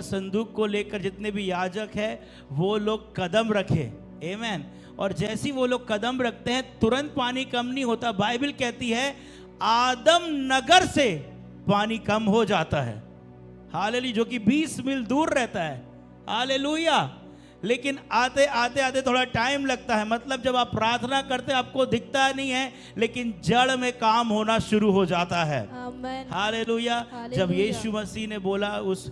संदूक को लेकर जितने भी याजक है वो लोग कदम रखे। आमेन। और जैसे ही वो लोग कदम रखते हैं तुरंत पानी कम नहीं होता। बाइबल कहती है आदम नगर से पानी कम हो जाता है। हालेलुया। जो कि 20 मील दूर रहता है। हालेलुया। लेकिन आते आते आते थोड़ा टाइम लगता है। मतलब जब आप प्रार्थना करते आपको दिखता नहीं है, लेकिन जड़ में काम होना शुरू हो जाता है। हालेलुया। जब यीशु मसीह ने बोला उस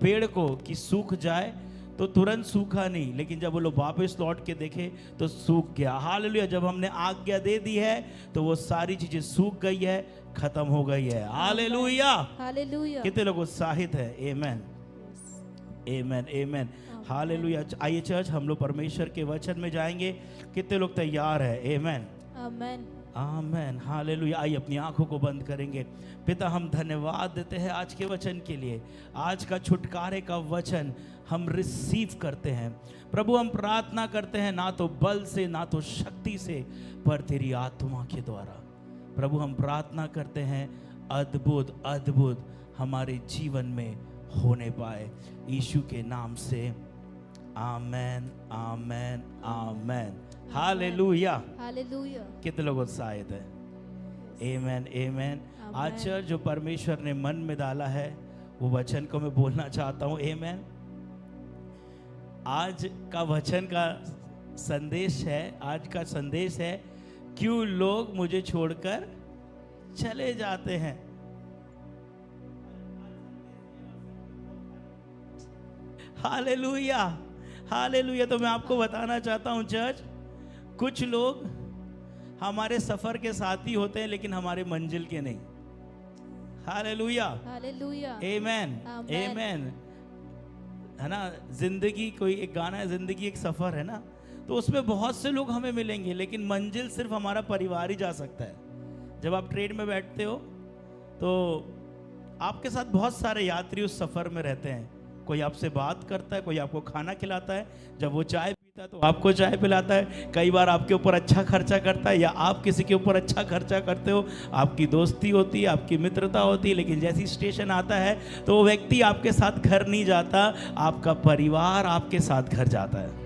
पेड़ को कि सूख जाए तो तुरंत सूखा नहीं, लेकिन जब वो लोग वापस लौट के देखे तो सूख गया। हालेलुया। जब हमने आज्ञा दे दी है तो वो सारी चीजें सूख गई है, खत्म हो गई है। हालेलुया। हालेलुया। कितने लोग उत्साहित है? आमेन, आमेन, आमेन। हालेलुया। आइए चर्च, हम लोग परमेश्वर के वचन में जाएंगे। कितने लोग तैयार है? आमेन, आमेन, आमेन। हालेलुया। आइए अपनी आंखों को बंद करेंगे। पिता, हम धन्यवाद देते हैं आज के वचन के लिए। आज का छुटकारे का वचन हम रिसीव करते हैं प्रभु। हम प्रार्थना करते हैं ना तो बल से ना तो शक्ति से, पर तेरी आत्मा के द्वारा। प्रभु हम प्रार्थना करते हैं अद्भुत अद्भुत हमारे जीवन में होने पाए, यीशु के नाम से। Amen, amen, amen. Hallelujah, hallelujah. कितने लोग उत्साहित है? आमेन, आमेन। आज जो परमेश्वर ने मन में डाला है वो वचन को मैं बोलना चाहता हूँ। आमेन। आज का वचन का संदेश है, आज का संदेश है क्यों लोग मुझे छोड़कर चले जाते हैं। Hallelujah, hallelujah. तो मैं आपको बताना चाहता हूं चर्च, कुछ लोग हमारे सफर के साथी होते हैं लेकिन हमारे मंजिल के नहीं। हालेलुया, हालेलुया, आमेन, आमेन। है ना। जिंदगी, कोई एक गाना है, जिंदगी एक सफर है ना, तो उसमें बहुत से लोग हमें मिलेंगे लेकिन मंजिल सिर्फ हमारा परिवार ही जा सकता है। जब आप ट्रेन में बैठते हो तो आपके साथ बहुत सारे यात्री उस सफर में रहते हैं। कोई आपसे बात करता है, कोई आपको खाना खिलाता है, जब वो चाय पीता है तो आपको चाय पिलाता है। कई बार आपके ऊपर अच्छा खर्चा करता है या आप किसी के ऊपर अच्छा खर्चा करते हो। आपकी दोस्ती होती है, आपकी मित्रता होती है, लेकिन जैसी स्टेशन आता है तो वो व्यक्ति आपके साथ घर नहीं जाता, आपका परिवार आपके साथ घर जाता है।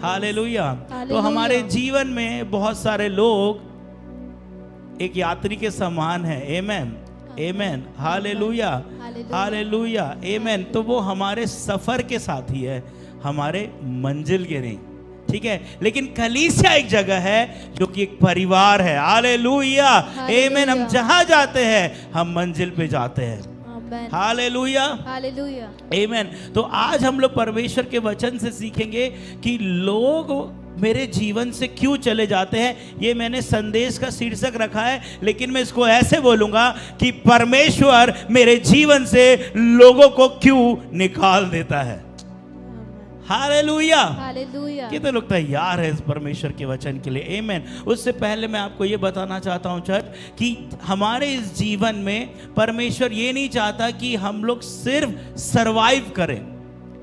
हालेलुया। तो हमारे जीवन में बहुत सारे लोग एक यात्री के समान है। आमेन, आमेन। हालेलुया, हालेलुया, आमेन। तो वो हमारे सफर के साथी है, हमारे मंजिल के नहीं। ठीक है। लेकिन कलीसिया एक जगह है जो कि एक परिवार है। हालेलुया, आमेन। हम जहां जाते हैं हम मंजिल पे जाते हैं। हालेलुया, हालेलुया, आमेन। तो आज हम लोग परमेश्वर के वचन से सीखेंगे कि लोग मेरे जीवन से क्यों चले जाते हैं। ये मैंने संदेश का शीर्षक रखा है, लेकिन मैं इसको ऐसे बोलूंगा कि परमेश्वर मेरे जीवन से लोगों को क्यों निकाल देता है। Hallelujah, hallelujah. कितने लोग तैयार है इस परमेश्वर के वचन के लिए? आमेन। उससे पहले मैं आपको ये बताना चाहता हूँ चर्च कि हमारे इस जीवन में परमेश्वर ये नहीं चाहता कि हम लोग सिर्फ सरवाइव करें।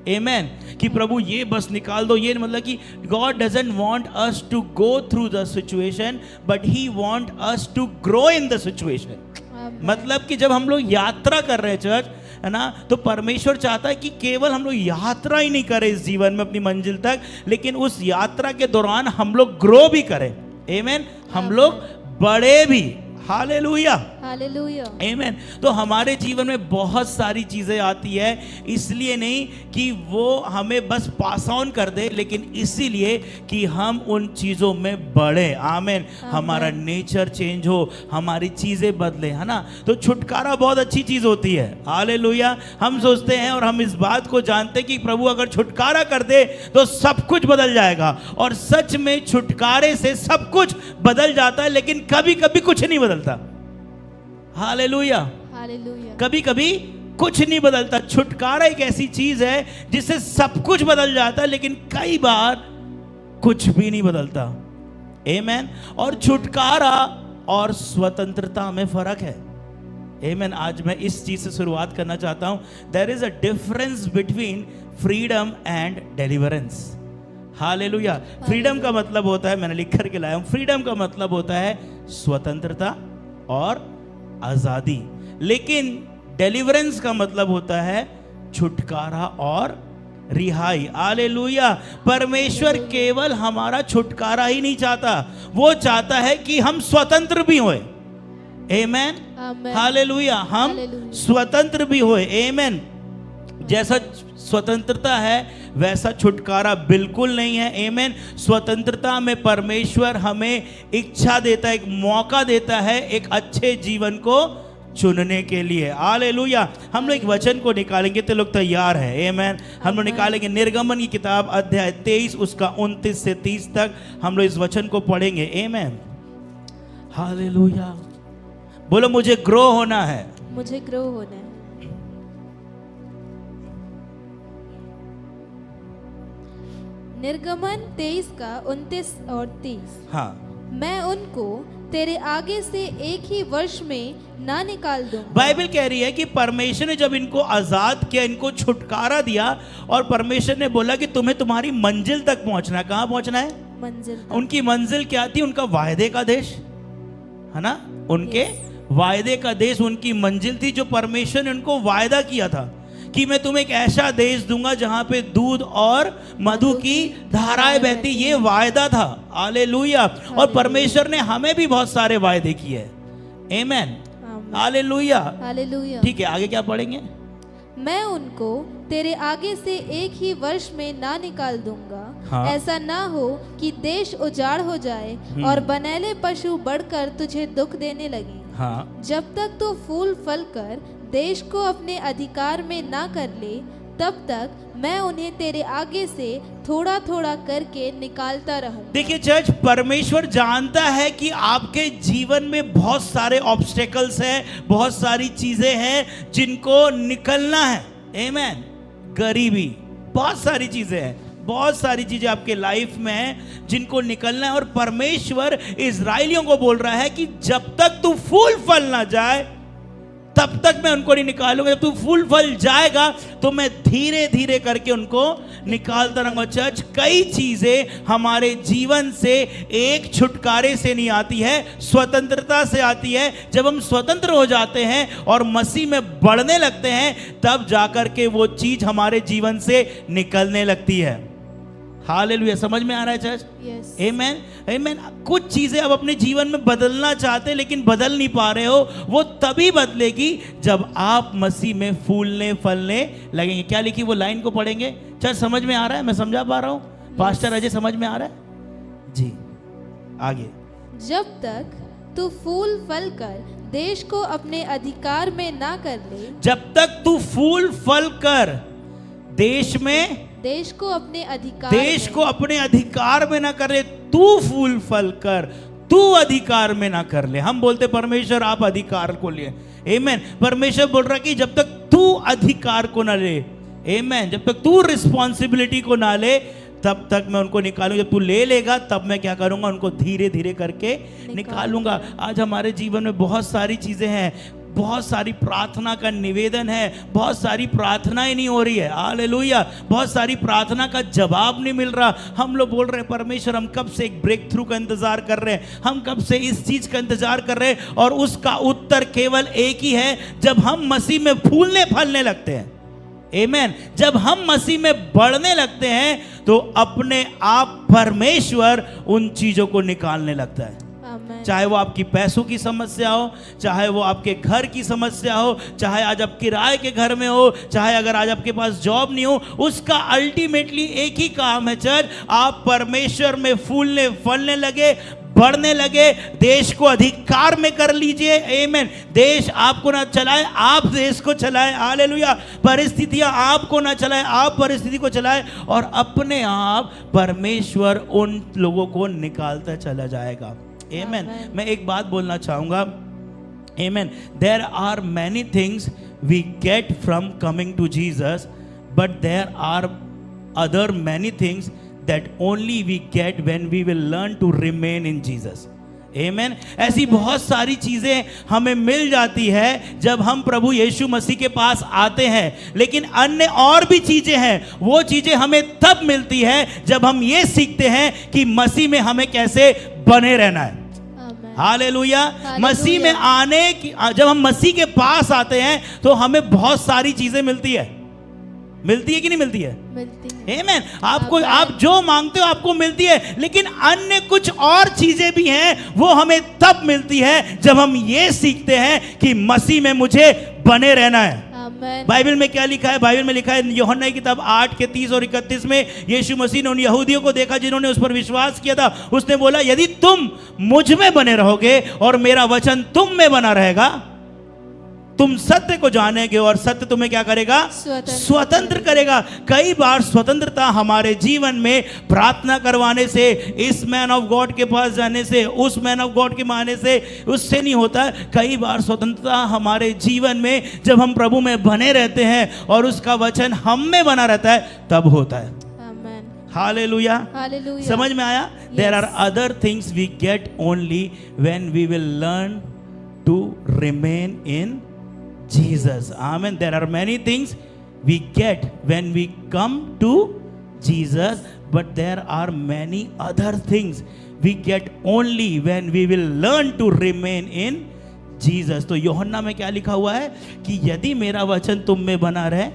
आमेन। कि प्रभु ये बस निकाल दो, ये मतलब कि God doesn't want us to go through the situation but he want us to grow in the situation. मतलब कि जब हम लोग यात्रा कर रहे हैं चर्च, है ना, तो परमेश्वर चाहता है कि केवल हम लोग यात्रा ही नहीं करें इस जीवन में अपनी मंजिल तक, लेकिन उस यात्रा के दौरान हम लोग ग्रो भी करें। आमेन। हम लोग बड़े भी। हालेलुया, हालेलुया, आमेन। तो हमारे जीवन में बहुत सारी चीजें आती है, इसलिए नहीं कि वो हमें बस पास ऑन कर दे, लेकिन इसीलिए कि हम उन चीजों में बढ़े। आमेन। हमारा नेचर चेंज हो, हमारी चीजें बदले, है ना। तो छुटकारा बहुत अच्छी चीज होती है। हालेलुया। हम सोचते हैं और हम इस बात को जानते हैं कि प्रभु अगर छुटकारा कर दे तो सब कुछ बदल जाएगा, और सच में छुटकारे से सब कुछ बदल जाता है, लेकिन कभी कभी कुछ नहीं बदलता। Hallelujah, hallelujah. कभी कभी कुछ नहीं बदलता। छुटकारा एक ऐसी चीज है जिससे सब कुछ बदल जाता है, लेकिन कई बार कुछ भी नहीं बदलता। आमेन। और छुटकारा और स्वतंत्रता में फर्क है। आमेन। आज मैं इस चीज से शुरुआत करना चाहता हूं। There is a difference between freedom and deliverance. Hallelujah. Freedom का मतलब होता है, मैंने लिख करके लाया हूं, फ्रीडम का मतलब होता है स्वतंत्रता और आजादी, लेकिन डिलीवरेंस का मतलब होता है छुटकारा और रिहाई। हालेलुया। परमेश्वर केवल हमारा छुटकारा ही नहीं चाहता, वो चाहता है कि हम स्वतंत्र भी होए। आमेन। हालेलुया। हम स्वतंत्र भी होए। आमेन। जैसा स्वतंत्रता है वैसा छुटकारा बिल्कुल नहीं है। आमेन। स्वतंत्रता में परमेश्वर हमें इच्छा देता है, एक मौका देता है एक अच्छे जीवन को चुनने के लिए। हालेलुया। हम लोग एक वचन को निकालेंगे, तो लोग तैयार है। आमेन। हम लोग निकालेंगे निर्गमन की किताब अध्याय 23 उसका 29 से 30 तक हम लोग इस वचन को पढ़ेंगे। आमेन। हालेलुया। बोलो मुझे ग्रो होना है, मुझे ग्रो होना है। निर्गमन 23 का 29 और 30। हाँ। मैं उनको तेरे आगे से एक ही वर्ष में ना निकाल दूंगा। बाइबल कह रही है कि परमेश्वर ने जब इनको आजाद किया, इनको छुटकारा दिया, और परमेश्वर ने बोला कि तुम्हें तुम्हारी मंजिल तक पहुंचना है। कहां पहुंचना है? मंजिल। उनकी मंजिल क्या थी? उनका वायदे का देश, है ना? उनके वायदे का देश उनकी मंजिल थी, जो परमेश्वर ने उनको वायदा किया था कि मैं तुम्हें एक ऐसा देश दूंगा जहां पे दूध और मधु की धाराएं बहती। ये वायदा था। हालेलुया। और परमेश्वर ने हमें भी बहुत सारे वायदे किए हैं। आमेन। हालेलुया। हालेलुया। ठीक है, आगे क्या पढ़ेंगे? मैं उनको तेरे आगे से एक ही वर्ष में ना निकाल दूंगा। हाँ। ऐसा ना हो कि देश उजाड़ हो जाए और बनेले पशु बढ़कर तुझे दुख देने लगे। हाँ। जब तक तू फूल फल कर देश को अपने अधिकार में ना कर ले, तब तक मैं उन्हें तेरे आगे से थोड़ा थोड़ा करके निकालता रहूं। देखिए चर्च, परमेश्वर जानता है कि आपके जीवन में बहुत सारे ऑब्स्टेकल्स हैं, बहुत सारी चीजें हैं जिनको निकलना है। आमेन। गरीबी, बहुत सारी चीजें हैं, बहुत सारी चीजें आपके लाइफ में हैं जिनको निकलना है। और परमेश्वर इजराइलियों को बोल रहा है कि जब तक तू फूल फल ना जाए तब तक मैं उनको नहीं निकालूंगा। जब तू फूल फल जाएगा तो मैं धीरे धीरे करके उनको निकालता रहूंगा। चर्च, कई चीजें हमारे जीवन से एक छुटकारे से नहीं आती है, स्वतंत्रता से आती है। जब हम स्वतंत्र हो जाते हैं और मसीह में बढ़ने लगते हैं, तब जाकर के वो चीज हमारे जीवन से निकलने लगती है। हालेलुया। समझ में आ रहा है चर्च? यस। आमेन। आमेन। कुछ चीजें आप अपने जीवन में बदलना चाहते हैं लेकिन बदल नहीं पा रहे हो, वो तभी बदलेगी जब आप मसीह में फूलने फलने लगेंगे। क्या लिखी वो लाइन को पढ़ेंगे? चर्च, समझ में आ रहा है? मैं समझा पा रहा हूँ? पास्टर अजय, समझ में आ रहा है जी? आगे। जब तक तू फूल फल कर देश को अपने अधिकार में ना कर ले, जब तक तू फूल फल कर देश में, देश को अपने अधिकार देश में, को अपने अधिकार में ना कर ले, तू फूल फल कर, तू अधिकार में ना कर ले। हम बोलते परमेश्वर आप अधिकार को लिए। आमेन। परमेश्वर बोल रहा कि जब तक तू अधिकार को ना ले, आमेन, जब तक तू रिस्पॉन्सिबिलिटी को ना ले, तब तक मैं उनको निकालूंगा। जब तू ले लेगा तब मैं क्या करूंगा? उनको धीरे धीरे करके निकालूंगा। आज हमारे जीवन में बहुत सारी चीजें हैं, बहुत सारी प्रार्थना का निवेदन है, बहुत सारी प्रार्थनाएं नहीं हो रही है। हालेलुया। बहुत सारी प्रार्थना का जवाब नहीं मिल रहा। हम लोग बोल रहे हैं परमेश्वर हम कब से एक ब्रेक थ्रू का इंतजार कर रहे हैं, हम कब से इस चीज का इंतजार कर रहे हैं, और उसका उत्तर केवल एक ही है, जब हम मसीह में फूलने फलने लगते हैं। आमेन। जब हम मसीह में बढ़ने लगते हैं तो अपने आप परमेश्वर उन चीजों को निकालने लगता है। चाहे वो आपकी पैसों की समस्या हो, चाहे वो आपके घर की समस्या हो, चाहे आज आप किराए के घर में हो, चाहे अगर आज आपके पास जॉब नहीं हो, उसका अल्टीमेटली एक ही काम है चर्च, आप परमेश्वर में फूलने फलने लगे, बढ़ने लगे, देश को अधिकार में कर लीजिए। आमेन। देश आपको ना चलाए, आप देश को चलाए। हालेलुया। परिस्थितियां आपको ना चलाए, आप परिस्थिति को चलाए, और अपने आप परमेश्वर उन लोगों को निकालता चला जाएगा। आमेन। मैं एक बात बोलना चाहूंगा। Amen. There are many things we get from coming to Jesus, but there are other many things that only we get when we will learn to remain in Jesus. Amen. ऐसी बहुत सारी चीजें हमें मिल जाती है जब हम प्रभु यीशु मसीह के पास आते हैं, लेकिन अन्य और भी चीजें हैं, वो चीजें हमें तब मिलती है जब हम ये सीखते हैं कि मसीह में हमें कैसे बने रहना है। हालेलुया। मसीह में आने की, जब हम मसीह के पास आते हैं तो हमें बहुत सारी चीजें मिलती है। मिलती है कि नहीं मिलती है? मिलती है। आमेन। आपको, आमेन। आप जो मांगते हो आपको मिलती है, लेकिन अन्य कुछ और चीजें भी हैं, वो हमें तब मिलती है जब हम ये सीखते हैं कि मसीह में मुझे बने रहना है। आमेन। बाइबल में क्या लिखा है? बाइबल में लिखा है यूहन्ना की किताब 8 के 30 और 31 में, यीशु मसीह ने उन यहूदियों को देखा जिन्होंने उस पर विश्वास किया था। उसने बोला, यदि तुम मुझ में बने रहोगे और मेरा वचन तुम में बना रहेगा, तुम सत्य को जानेगे और सत्य तुम्हें क्या करेगा? स्वतंत्र करेगा। कई बार स्वतंत्रता हमारे जीवन में प्रार्थना करवाने से, इस मैन ऑफ गॉड के पास जाने से, उस मैन ऑफ गॉड के माने से, उससे नहीं होता। कई बार स्वतंत्रता हमारे जीवन में जब हम प्रभु में बने रहते हैं और उसका वचन हम में बना रहता है, तब होता है। हालेलुया। हालेलुया। समझ में आया? There are other things we get only when we will learn to remain in Jesus. Amen. There are many things we get when we come to Jesus, but there are many other things we get only when we will learn to remain in Jesus. तो यूहन्ना में क्या लिखा हुआ है कि यदि मेरा वचन तुम में बना रहे,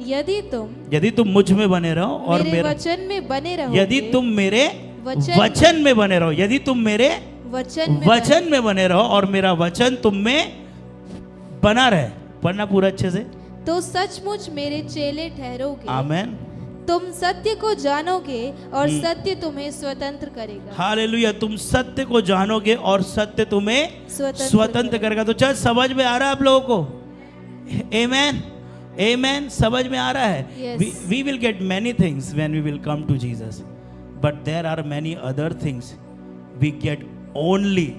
यदि तुम मुझ में बने रहो और मेरे वचन में बने रहो, यदि तुम मेरे वचन में बने रहो, यदि तुम मेरे वचन में बने रहो और मेरा वचन तुम में बना रहे। पढ़ना पूरा अच्छे से। तो सचमुच मेरे चेले ठहरोगे। आमेन। तुम सत्य को जानोगे और सत्य तुम्हें स्वतंत्र करेगा। हालेलुया। तुम सत्य को जानोगे और सत्य तुम्हें स्वतंत्र करेगा। तो चल, समझ में आ रहा है आप लोगों को? आमेन। आमेन। समझ में आ रहा है? We will get many things when we will come to Jesus, but there are many other things we get only।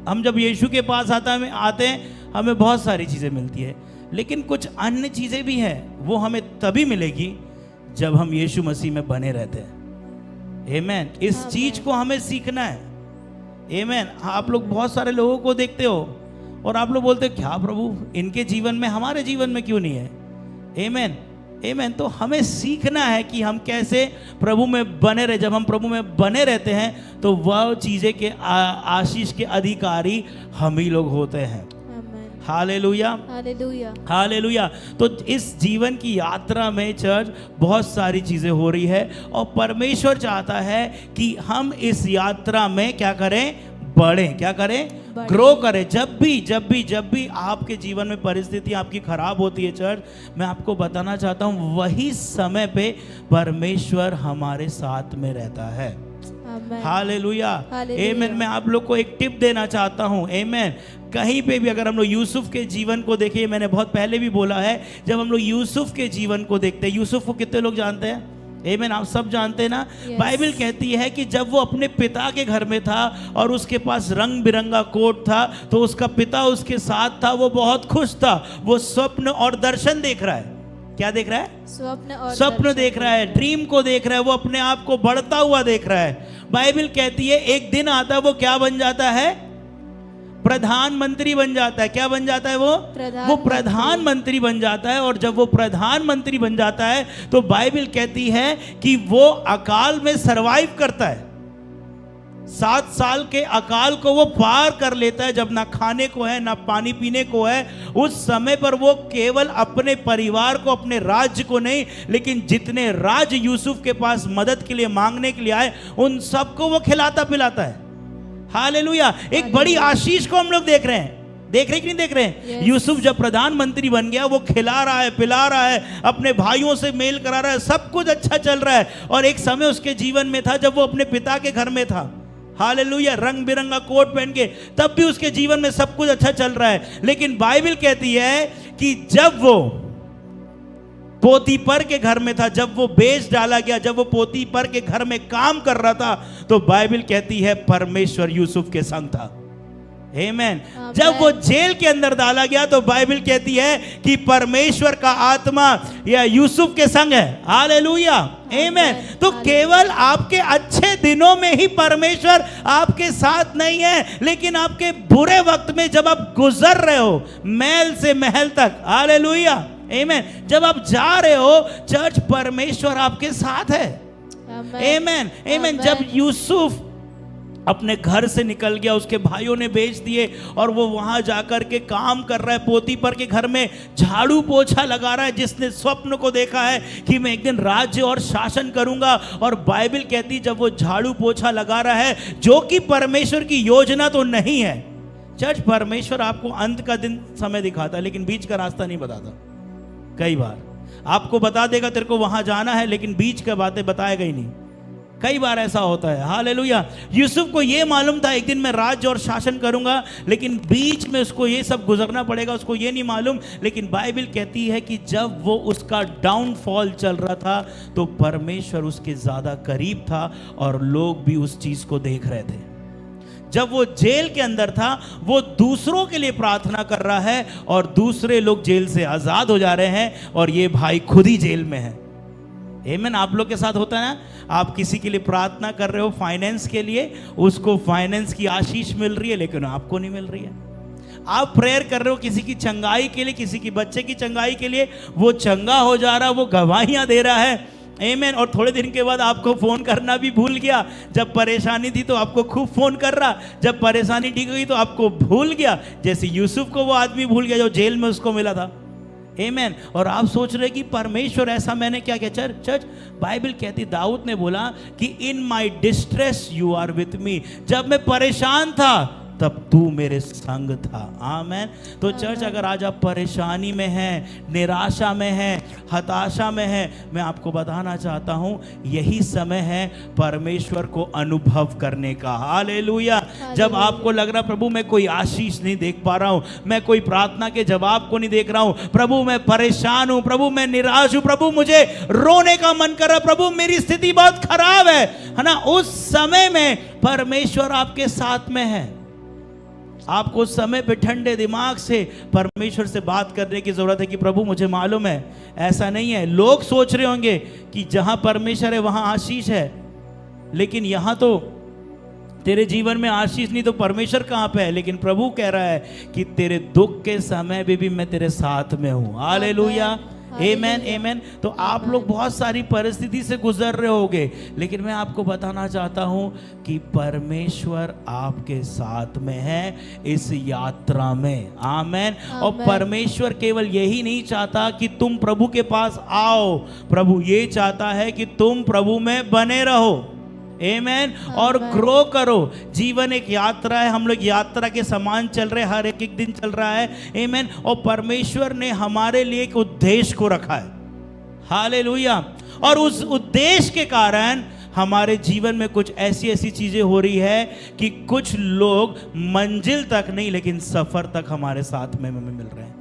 हम जब यीशु के पास आते हैं, हमें बहुत सारी चीज़ें मिलती है, लेकिन कुछ अन्य चीज़ें भी हैं, वो हमें तभी मिलेगी जब हम यीशु मसीह में बने रहते हैं। आमेन। इस चीज़ को हमें सीखना है। आमेन। आप लोग बहुत सारे लोगों को देखते हो और आप लोग बोलते हो, क्या प्रभु इनके जीवन में हमारे जीवन में क्यों नहीं है? आमेन। आमेन। तो हमें सीखना है कि हम कैसे प्रभु में बने रहे। जब हम प्रभु में बने रहते हैं तो वह चीज़ें के आशीष के अधिकारी हम ही लोग होते हैं। हालेलुया। हालेलुया। हालेलुया। तो इस जीवन की यात्रा में चर्च बहुत सारी चीज़ें हो रही है और परमेश्वर चाहता है कि हम इस यात्रा में क्या करें? बढ़ें। क्या करें? ग्रो करें। जब भी आपके जीवन में परिस्थिति आपकी खराब होती है चर्च, मैं आपको बताना चाहता हूँ, वही समय पे परमेश्वर हमारे साथ में रहता है। हालेलुया। आमेन। मैं आप लोग को एक टिप देना चाहता हूँ। आमेन। कहीं पे भी अगर हम लोग यूसुफ के जीवन को देखें, मैंने बहुत पहले भी बोला है, जब हम लोग यूसुफ के जीवन को देखते हैं, यूसुफ को कितने लोग जानते हैं? आमेन। आप सब जानते हैं ना? बाइबल कहती है कि जब वो अपने पिता के घर में था और उसके पास रंग बिरंगा कोट था, तो उसका पिता उसके साथ था, वो बहुत खुश था। वो स्वप्न और दर्शन देख रहा है। क्या देख रहा है? स्वप्न देख रहा है, ड्रीम को देख रहा है, वो अपने आप को बढ़ता हुआ देख रहा है। बाइबल कहती है एक दिन आता है, वो क्या बन जाता है? प्रधानमंत्री बन जाता है। क्या बन जाता है? वो प्रधानमंत्री बन जाता है। और जब वो प्रधानमंत्री बन जाता है तो बाइबल कहती है कि वो अकाल में सरवाइव करता है। 7 साल के अकाल को वो पार कर लेता है, जब ना खाने को है ना पानी पीने को है। उस समय पर वो केवल अपने परिवार को, अपने राज्य को नहीं, लेकिन जितने राज्य यूसुफ के पास मदद के लिए मांगने के लिए आए, उन सबको वो खिलाता पिलाता है। हालेलुया। एक बड़ी आशीष को हम लोग देख रहे हैं। देख रहे कि नहीं देख रहे हैं? यूसुफ जब प्रधानमंत्री बन गया, वो खिला रहा है, पिला रहा है, अपने भाइयों से मेल करा रहा है, सब कुछ अच्छा चल रहा है। और एक समय उसके जीवन में था जब वो अपने पिता के घर में था। हालेलुया। रंग बिरंगा कोट पहन के, तब भी उसके जीवन में सब कुछ अच्छा चल रहा है। लेकिन बाइबल कहती है कि जब वो पोतीपर के घर में था, जब वो बेच डाला गया, जब वो पोतीपर के घर में काम कर रहा था, तो बाइबल कहती है परमेश्वर यूसुफ के संग था। आमेन। जब वो जेल के अंदर डाला गया तो बाइबल कहती है कि परमेश्वर का आत्मा या यूसुफ के संग है। हालेलुया। आमेन। तो केवल आपके अच्छे दिनों में ही परमेश्वर आपके साथ नहीं है, लेकिन आपके बुरे वक्त में जब आप गुजर रहे हो महल से महल तक, हालेलुया, आमेन, जब आप जा रहे हो चर्च, परमेश्वर आपके साथ है। आमेन। आमेन। जब यूसुफ अपने घर से निकल गया, उसके भाइयों ने बेच दिए और वो वहां जाकर के काम कर रहा है, पोतीफर के घर में झाड़ू पोछा लगा रहा है, जिसने स्वप्न को देखा है कि मैं एक दिन राज्य और शासन करूंगा। और बाइबल कहती जब वो झाड़ू पोछा लगा रहा है, जो कि परमेश्वर की योजना तो नहीं है। चर्च, परमेश्वर आपको अंत का दिन समय दिखाता है लेकिन बीच का रास्ता नहीं बताता। कई बार आपको बता देगा तेरे को वहां जाना है, लेकिन बीच का बातें बताएगा ही नहीं। कई बार ऐसा होता है। हालेलुया। यूसुफ को ये मालूम था एक दिन मैं राज्य और शासन करूंगा, लेकिन बीच में उसको ये सब गुजरना पड़ेगा, उसको ये नहीं मालूम। लेकिन बाइबल कहती है कि जब वो उसका डाउनफॉल चल रहा था तो परमेश्वर उसके ज्यादा करीब था और लोग भी उस चीज को देख रहे थे। जब वो जेल के अंदर था, वो दूसरों के लिए प्रार्थना कर रहा है और दूसरे लोग जेल से आजाद हो जा रहे हैं और ये भाई खुद ही जेल में है। आमीन। आप लोग के साथ होता है ना, आप किसी के लिए प्रार्थना कर रहे हो फाइनेंस के लिए, उसको फाइनेंस की आशीष मिल रही है लेकिन आपको नहीं मिल रही है। आप प्रेयर कर रहे हो किसी की चंगाई के लिए, किसी की बच्चे की चंगाई के लिए, वो चंगा हो जा रहा, वो गवाहियां दे रहा है। आमीन। और थोड़े दिन के बाद आपको फोन करना भी भूल गया। जब परेशानी थी तो आपको खूब फोन कर रहा, जब परेशानी ठीक हुई तो आपको भूल गया। जैसे यूसुफ को वो आदमी भूल गया जो जेल में उसको मिला था। आमीन। और आप सोच रहे कि परमेश्वर ऐसा मैंने क्या किया। चर्च, बाइबल कहती, दाऊद ने बोला कि in my distress you are with me. जब मैं परेशान था तब तू मेरे संग था। आमीन। तो चर्च, अगर आज आप परेशानी में हैं, निराशा में हैं, हताशा में हैं, मैं आपको बताना चाहता हूं यही समय है परमेश्वर को अनुभव करने का। हालेलुया। जब आपको लग रहा प्रभु मैं कोई आशीष नहीं देख पा रहा हूं, मैं कोई प्रार्थना के जवाब को नहीं देख रहा हूं, प्रभु मैं परेशान हूं, प्रभु मैं निराश हूं, प्रभु मुझे रोने का मन कर रहा, प्रभु मेरी स्थिति बहुत खराब है ना, उस समय में परमेश्वर आपके साथ में है। आपको उस समय पे ठंडे दिमाग से परमेश्वर से बात करने की जरूरत है कि प्रभु मुझे मालूम है ऐसा नहीं है। लोग सोच रहे होंगे कि जहां परमेश्वर है वहां आशीष है, लेकिन यहां तो तेरे जीवन में आशीष नहीं तो परमेश्वर कहां पे है। लेकिन प्रभु कह रहा है कि तेरे दुख के समय में भी मैं तेरे साथ में हूं। हालेलुया। आमेन, आमेन। तो आप लोग बहुत सारी परिस्थिति से गुजर रहे होंगे, लेकिन मैं आपको बताना चाहता हूं कि परमेश्वर आपके साथ में है इस यात्रा में। आमेन। और परमेश्वर केवल यही नहीं चाहता कि तुम प्रभु के पास आओ, प्रभु ये चाहता है कि तुम प्रभु में बने रहो। आमेन। और ग्रो करो। जीवन एक यात्रा है, हम लोग यात्रा के समान चल रहे, हर एक दिन चल रहा है। आमेन। और परमेश्वर ने हमारे लिए एक उद्देश्य को रखा है। हालेलुया। और उस उद्देश्य के कारण हमारे जीवन में कुछ ऐसी ऐसी चीजें हो रही है कि कुछ लोग मंजिल तक नहीं लेकिन सफर तक हमारे साथ में मिल रहे हैं,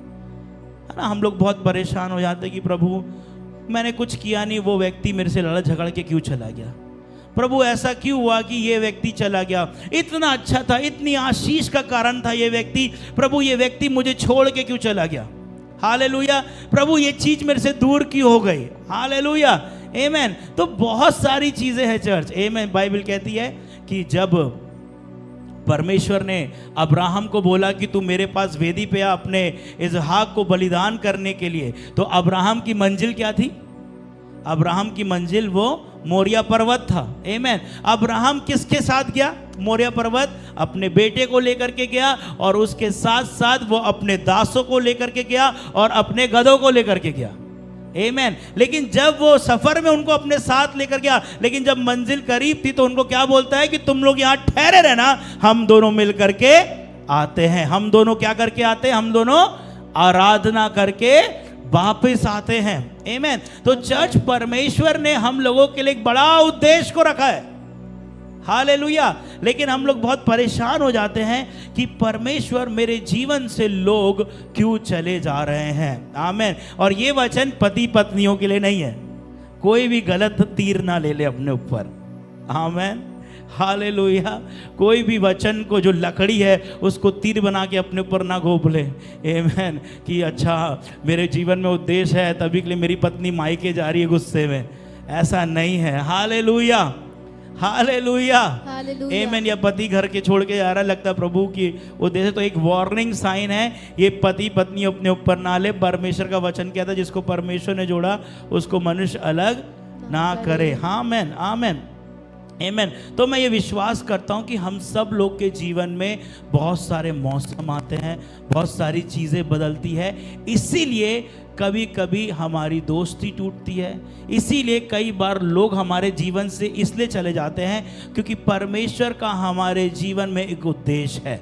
है ना। हम लोग बहुत परेशान हो जाते हैं कि प्रभु मैंने कुछ किया नहीं, वो व्यक्ति मेरे से लड़ झगड़ के क्यों चला गया, प्रभु ऐसा क्यों हुआ कि ये व्यक्ति चला गया, इतना अच्छा था, इतनी आशीष का कारण था ये व्यक्ति, प्रभु ये व्यक्ति मुझे छोड़ के क्यों चला गया। हालेलुया। प्रभु ये चीज मेरे से दूर क्यों हो गई। हालेलुया। आमेन। तो बहुत सारी चीजें हैं चर्च। आमेन। बाइबल कहती है कि जब परमेश्वर ने अब्राहम को बोला कि तू मेरे पास वेदी पे आ अपने इसहाक को बलिदान करने के लिए, तो अब्राहम की मंजिल क्या थी। अब्राहम की मंजिल वो मोरिया पर्वत था। आमेन। अब्राहम किसके साथ गया मोरिया पर्वत, अपने बेटे को लेकर के गया और उसके साथ साथ वो अपने दासों को लेकर के गया और अपने गधों को लेकर के गया। आमेन। लेकिन जब वो सफर में उनको अपने साथ लेकर गया, लेकिन जब मंजिल करीब थी तो उनको क्या बोलता है कि तुम लोग यहाँ ठहरे रहना, हम दोनों मिल करके आते हैं। हम दोनों क्या करके आते हैं, हम दोनों आराधना करके वापस आते हैं। आमेन। तो चर्च, परमेश्वर ने हम लोगों के लिए एक बड़ा उद्देश्य को रखा है। हालेलुया। लेकिन हम लोग बहुत परेशान हो जाते हैं कि परमेश्वर मेरे जीवन से लोग क्यों चले जा रहे हैं। आमेन। और ये वचन पति पत्नियों के लिए नहीं है, कोई भी गलत तीर ना ले ले अपने ऊपर। आमेन। हालेलुया। कोई भी वचन को जो लकड़ी है उसको तीर बना के अपने ऊपर ना घोंप ले। आमेन। कि अच्छा मेरे जीवन में उद्देश्य है तभी के लिए मेरी पत्नी मायके जा रही है गुस्से में, ऐसा नहीं है। हालेलुया। हालेलुया। आमेन। या पति घर के छोड़ के जा रहा, लगता प्रभु की उद्देश्य, तो एक वार्निंग साइन है, ये पति पत्नी अपने ऊपर ना ले। परमेश्वर का वचन कहता है जिसको परमेश्वर ने जोड़ा उसको मनुष्य अलग ना करे। हाँ आमेन। आमेन। आमेन। तो मैं ये विश्वास करता हूँ कि हम सब लोग के जीवन में बहुत सारे मौसम आते हैं, बहुत सारी चीज़ें बदलती है, इसीलिए कभी कभी हमारी दोस्ती टूटती है, इसीलिए कई बार लोग हमारे जीवन से इसलिए चले जाते हैं क्योंकि परमेश्वर का हमारे जीवन में एक उद्देश्य है।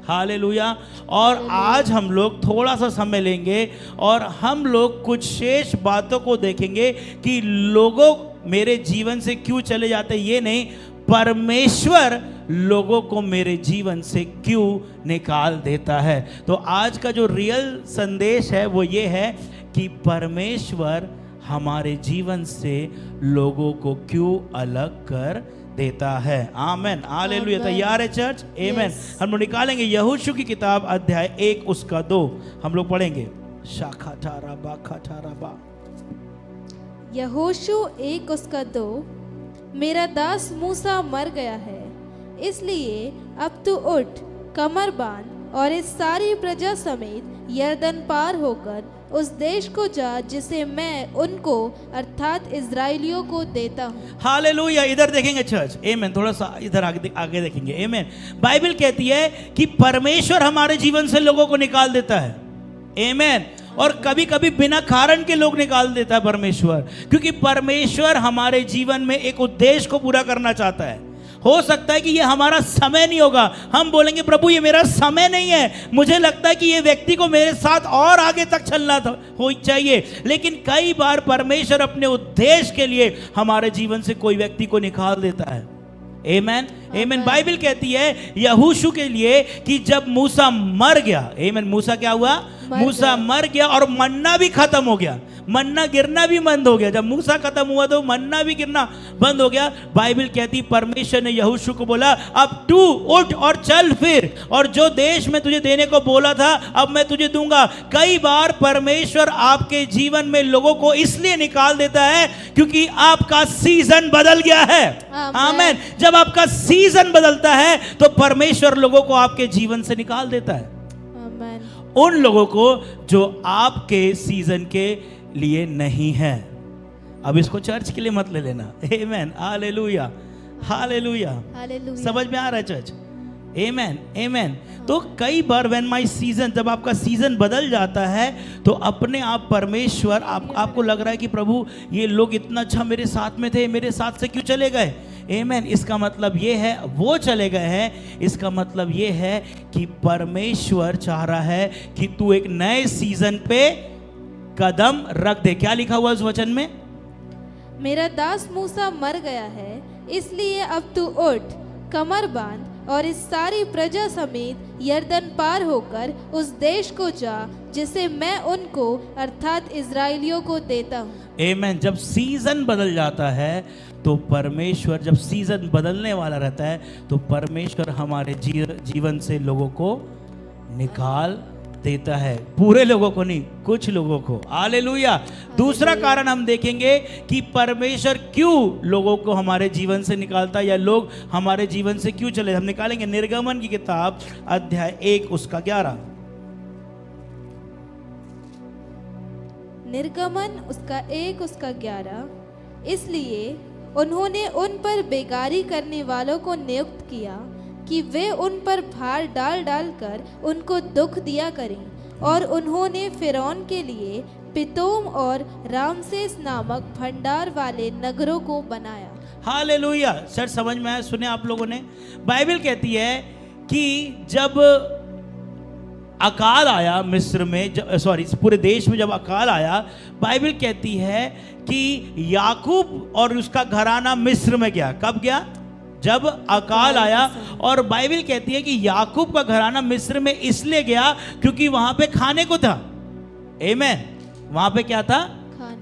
हालेलुया। और आज हम लोग थोड़ा सा समय लेंगे और हम लोग कुछ शेष बातों को देखेंगे कि लोगों मेरे जीवन से क्यों चले जाते, ये नहीं, परमेश्वर लोगों को मेरे जीवन से क्यों निकाल देता है। तो आज का जो रियल संदेश है वो ये है कि परमेश्वर हमारे जीवन से लोगों को क्यों अलग कर देता है। आमेन, हालेलुया। तैयार है चर्च? आमेन। हम लोग निकालेंगे यहोशू की किताब अध्याय 1 उसका 2 हम लोग पढ़ेंगे। शाखा ठारा बा खाठारा बा। यहोशू 1 उसका 2। मेरा दास मूसा मर गया है, इसलिए अब तू उठ, कमर बांध और इस सारी प्रजा समेत यरदन पार होकर उस देश को जा जिसे मैं उनको अर्थात इजराइलियों को देता हूँ। हालेलुया। इधर देखेंगे चर्च, आमेन। थोड़ा सा इधर आगे देखेंगे, आमेन। बाइबल कहती है कि परमेश्वर हमारे जीवन से लोगों को निकाल देता है, आमेन। और कभी कभी बिना कारण के लोग निकाल देता है परमेश्वर, क्योंकि परमेश्वर हमारे जीवन में एक उद्देश्य को पूरा करना चाहता है। हो सकता है कि ये हमारा समय नहीं होगा, हम बोलेंगे प्रभु ये मेरा समय नहीं है, मुझे लगता है कि ये व्यक्ति को मेरे साथ और आगे तक चलना हो चाहिए, लेकिन कई बार परमेश्वर अपने उद्देश्य के लिए हमारे जीवन से कोई व्यक्ति को निकाल देता है। आमेन, आमेन। बाइबल कहती है यहोशू के लिए कि जब मूसा मर गया, आमेन, मूसा क्या हुआ? मूसा मर गया और मन्ना भी खत्म हो गया, मन्ना गिरना भी बंद हो गया। जब मूसा खत्म हुआ तो मन्ना भी गिरना बंद हो गया। बाइबल कहती परमेश्वर ने यहोशू को बोला अब तू उठ और चल फिर, और जो देश में तुझे देने को बोला था अब मैं तुझे दूंगा। कई बार परमेश्वर आपके जीवन में लोगों को इसलिए निकाल देता है क्योंकि आपका सीजन बदल गया है। आमेन। जब आपका सीजन बदलता है तो परमेश्वर लोगों को आपके जीवन से निकाल देता है, आमेन। उन लोगों को जो आपके सीजन के लिए नहीं है। अब इसको चर्च के लिए मत ले लेना, आमेन, हालेलुया, हालेलुया। समझ में आ रहा है चर्च? आमेन, आमेन। तो कई बार व्हेन माय सीजन, जब आपका सीजन बदल जाता है तो अपने आप परमेश्वर आपको लग रहा है कि प्रभु ये लोग इतना अच्छा मेरे साथ में थे, मेरे साथ से क्यों चले गए? आमेन। इसका मतलब ये है वो चले गए हैं, इसका मतलब ये है कि परमेश्वर चाह रहा है कि तू एक नए सीजन पे कदम रख दे। क्या लिखा हुआ उस वचन में? मेरा दास मूसा मर गया है, इसलिए अब तू उठ, कमर बांध और इस सारी प्रजा समेत यरदन पार होकर उस देश को जा जिसे मैं उनको अर्थात इजराइलियों को देता हूँ। आमेन। जब सीजन बदल जाता है तो परमेश्वर, जब सीजन बदलने वाला रहता है तो परमेश्वर हमारे जीवन से लोगों को निकाल देता है, पूरे लोगों को नहीं, कुछ लोगों को। हालेलुया। दूसरा कारण हम देखेंगे कि परमेश्वर क्यों लोगों को हमारे जीवन से निकालता है या लोग हमारे जीवन से क्यों चले। हम निकालेंगे निर्गमन की किताब अध्याय 1 उसका 11। निर्गमन उसका 1 उसका 11। इसलिए उन्होंने उन पर बेगारी करने वालों को नियुक्त किया कि वे उन पर भार डाल डाल कर उनको दुख दिया करें, और उन्होंने फिरौन के लिए पितोम और रामसेस नामक भंडार वाले नगरों को बनाया। हालेलुया। सर समझ में आया? सुने आप लोगों ने? बाइबल कहती है कि जब अकाल आया मिस्र में, पूरे देश में जब अकाल आया, बाइबल कहती है कि याकूब और उसका घराना मिस्र में गया। कब गया? जब अकाल आया। और बाइबल कहती है कि याकूब का घराना मिस्र में इसलिए गया क्योंकि वहां पे खाने को था। आमेन। वहां पे क्या था?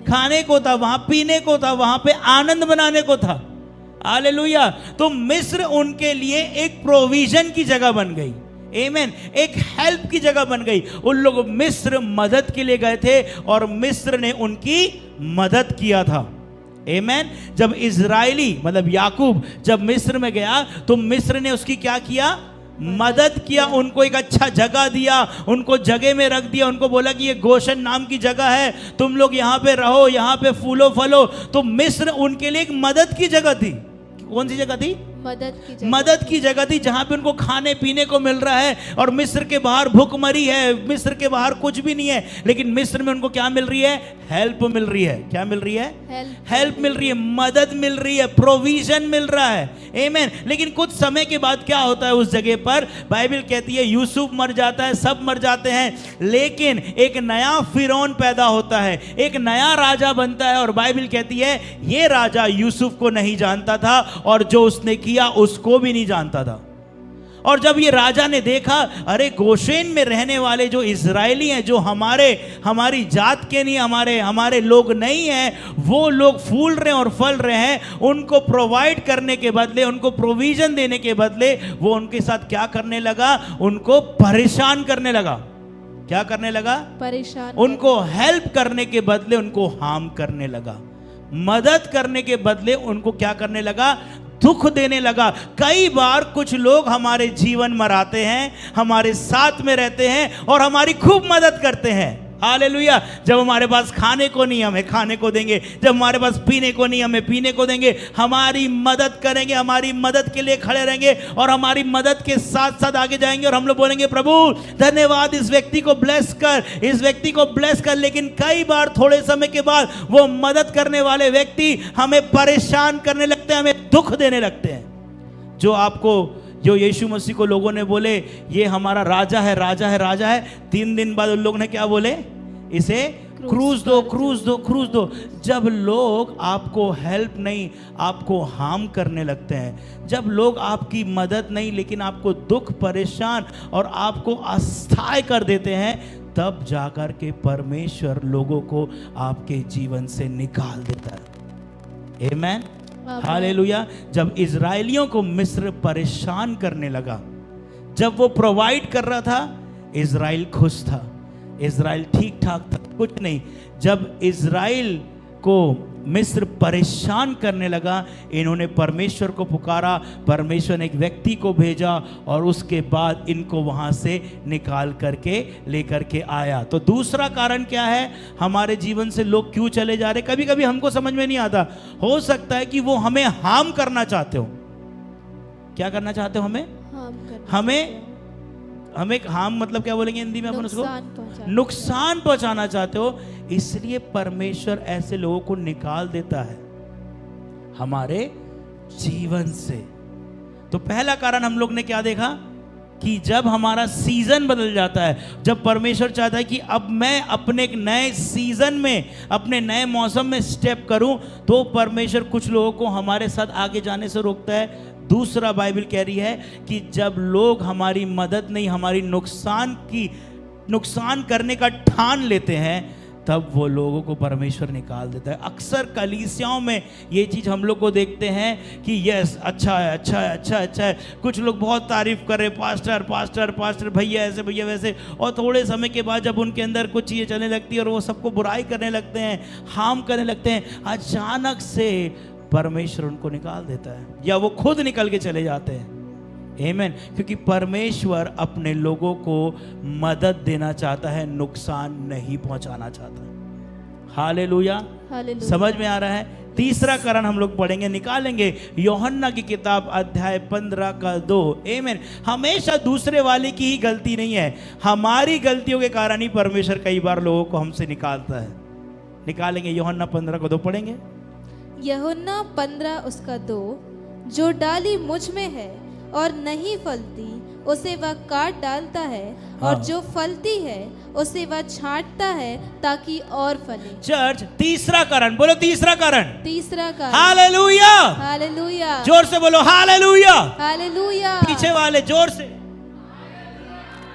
खाने को था, वहां पीने को था, वहां पे आनंद मनाने को था। हालेलुया। तो मिस्र उनके लिए एक प्रोविजन की जगह बन गई। आमेन। एक हेल्प की जगह बन गई। उन लोग मिस्र मदद के लिए गए थे और मिस्र ने उनकी मदद किया था। आमेन। जब इजराइली मतलब याकूब जब मिस्र में गया तो मिस्र ने उसकी क्या किया? मदद किया। उनको एक अच्छा जगह दिया, उनको जगह में रख दिया, उनको बोला कि ये गोशन नाम की जगह है, तुम लोग यहाँ पे रहो, यहाँ पे फूलो फलो। तो मिस्र उनके लिए एक मदद की जगह थी। कौन सी जगह थी? मदद की जगह थी, जहां पे उनको खाने पीने को मिल रहा है। और मिस्र के बाहर भूखमरी है, मिस्र के बाहर कुछ भी नहीं है, लेकिन मिस्र में उनको क्या मिल रही है? हेल्प मिल रही है। क्या मिल रही है? हेल्प मिल रही है, मदद मिल रही है, प्रोविजन मिल रहा है। आमीन। लेकिन कुछ समय के बाद क्या होता है उस जगह पर? बाइबल कहती है यूसुफ मर जाता है, सब मर जाते हैं, लेकिन एक नया फिरौन पैदा होता है, एक नया राजा बनता है। और बाइबल कहती है ये राजा यूसुफ को नहीं जानता था और जो उसने किया उसको भी नहीं जानता था। और जब ये राजा ने देखा, अरे गोशेन में रहने वाले जो इजरायली हैं, जो हमारी जात के नहीं, हमारे लोग नहीं हैं, वो लोग फूल रहे हैं और फल रहे हैं, उनको प्रोवाइड करने के बदले, उनको प्रोविजन देने के बदले वो उनके साथ क्या करने लगा? उनको परेशान करने लगा। क्या करने लगा? परेशान। उनको हेल्प करने के बदले उनको हार्म करने लगा, मदद करने के बदले उनको क्या करने लगा? दुख देने लगा। कई बार कुछ लोग हमारे जीवन में आते हैं, हमारे साथ में रहते हैं और हमारी खूब मदद करते हैं। हालेलुया। जब हमारे पास खाने को नहीं, हमें खाने को देंगे, जब हमारे पास पीने को नहीं, हमें पीने को देंगे, हमारी मदद करेंगे, हमारी मदद के लिए खड़े रहेंगे और हमारी मदद के साथ साथ आगे जाएंगे और हम लोग बोलेंगे प्रभु धन्यवाद, इस व्यक्ति को ब्लेस कर, इस व्यक्ति को ब्लेस कर। लेकिन कई बार थोड़े समय के बाद वो मदद करने वाले व्यक्ति हमें परेशान करने लगते हैं, हमें दुख देने लगते हैं। जो यीशु मसीह को लोगों ने बोले ये हमारा राजा है, राजा है, राजा है, 3 दिन बाद उन लोगों ने क्या बोले? इसे क्रूस दो, क्रूस दो, क्रूस दो। जब लोग आपको हेल्प नहीं, आपको हार्म करने लगते हैं, जब लोग आपकी मदद नहीं लेकिन आपको दुख, परेशान और आपको अस्थायी कर देते हैं, तब जाकर के परमेश्वर लोगों को आपके जीवन से निकाल देता है। आमीन। हालेलुया। जब इजराइलियों को मिस्र परेशान करने लगा, जब वो प्रोवाइड कर रहा था, इजराइल खुश था, इजराइल ठीक ठाक था, कुछ नहीं। जब इजराइल को मिस्र परेशान करने लगा, इन्होंने परमेश्वर को पुकारा, परमेश्वर ने एक व्यक्ति को भेजा और उसके बाद इनको वहां से निकाल करके लेकर के आया। तो दूसरा कारण क्या है? हमारे जीवन से लोग क्यों चले जा रहे? कभी कभी हमको समझ में नहीं आता। हो सकता है कि वो हमें हार्म करना चाहते हो। क्या करना चाहते हो? हमें हार्म मतलब क्या बोलेंगे हिंदी में अपन उसको? नुकसान पहुंचाना चाहते हो। इसलिए परमेश्वर ऐसे लोगों को निकाल देता है हमारे जीवन से। तो पहला कारण हम लोग ने क्या देखा? कि जब हमारा सीजन बदल जाता है, जब परमेश्वर चाहता है कि अब मैं अपने एक नए सीजन में, अपने नए मौसम में स्टेप करूं, तो परमेश्वर कुछ लोगों को हमारे साथ आगे जाने से रोकता है। दूसरा बाइबल कह रही है कि जब लोग हमारी मदद नहीं, हमारी नुकसान करने का ठान लेते हैं, तब वो लोगों को परमेश्वर निकाल देता है। अक्सर कलीसियाओं में ये चीज़ हम लोग को देखते हैं कि यस अच्छा है, अच्छा है, अच्छा है, अच्छा है। कुछ लोग बहुत तारीफ कर रहे, पास्टर पास्टर पास्टर, भैया ऐसे, भैया वैसे। और थोड़े समय के बाद जब उनके अंदर कुछ चीज़ें चलने लगती है और वो सबको बुराई करने लगते हैं, हार्म करने लगते हैं, अचानक से परमेश्वर उनको निकाल देता है या वो खुद निकल के चले जाते हैं। आमीन। क्योंकि परमेश्वर अपने लोगों को मदद देना चाहता है, नुकसान नहीं पहुंचाना चाहता। हालेलुया। समझ में आ रहा है? तीसरा कारण हम लोग पढ़ेंगे, निकालेंगे, यूहन्ना की किताब अध्याय 15 का 2। आमीन। हमेशा दूसरे वाले की ही गलती नहीं है, हमारी गलतियों के कारण ही परमेश्वर कई बार लोगों को हमसे निकालता है। निकालेंगे यूहन्ना 15 का 2 पढ़ेंगे। यूहन्ना 15 उसका 2, जो डाली मुझ में है और नहीं फलती उसे वह काट डालता है, और जो फलती है उसे वह छांटता है ताकि और फले। चर्च, तीसरा कारण बोलो, तीसरा कारण। तीसरा कारण। Hallelujah, hallelujah. जोर से बोलो हालेलुया, हालेलुया। पीछे वाले जोर से।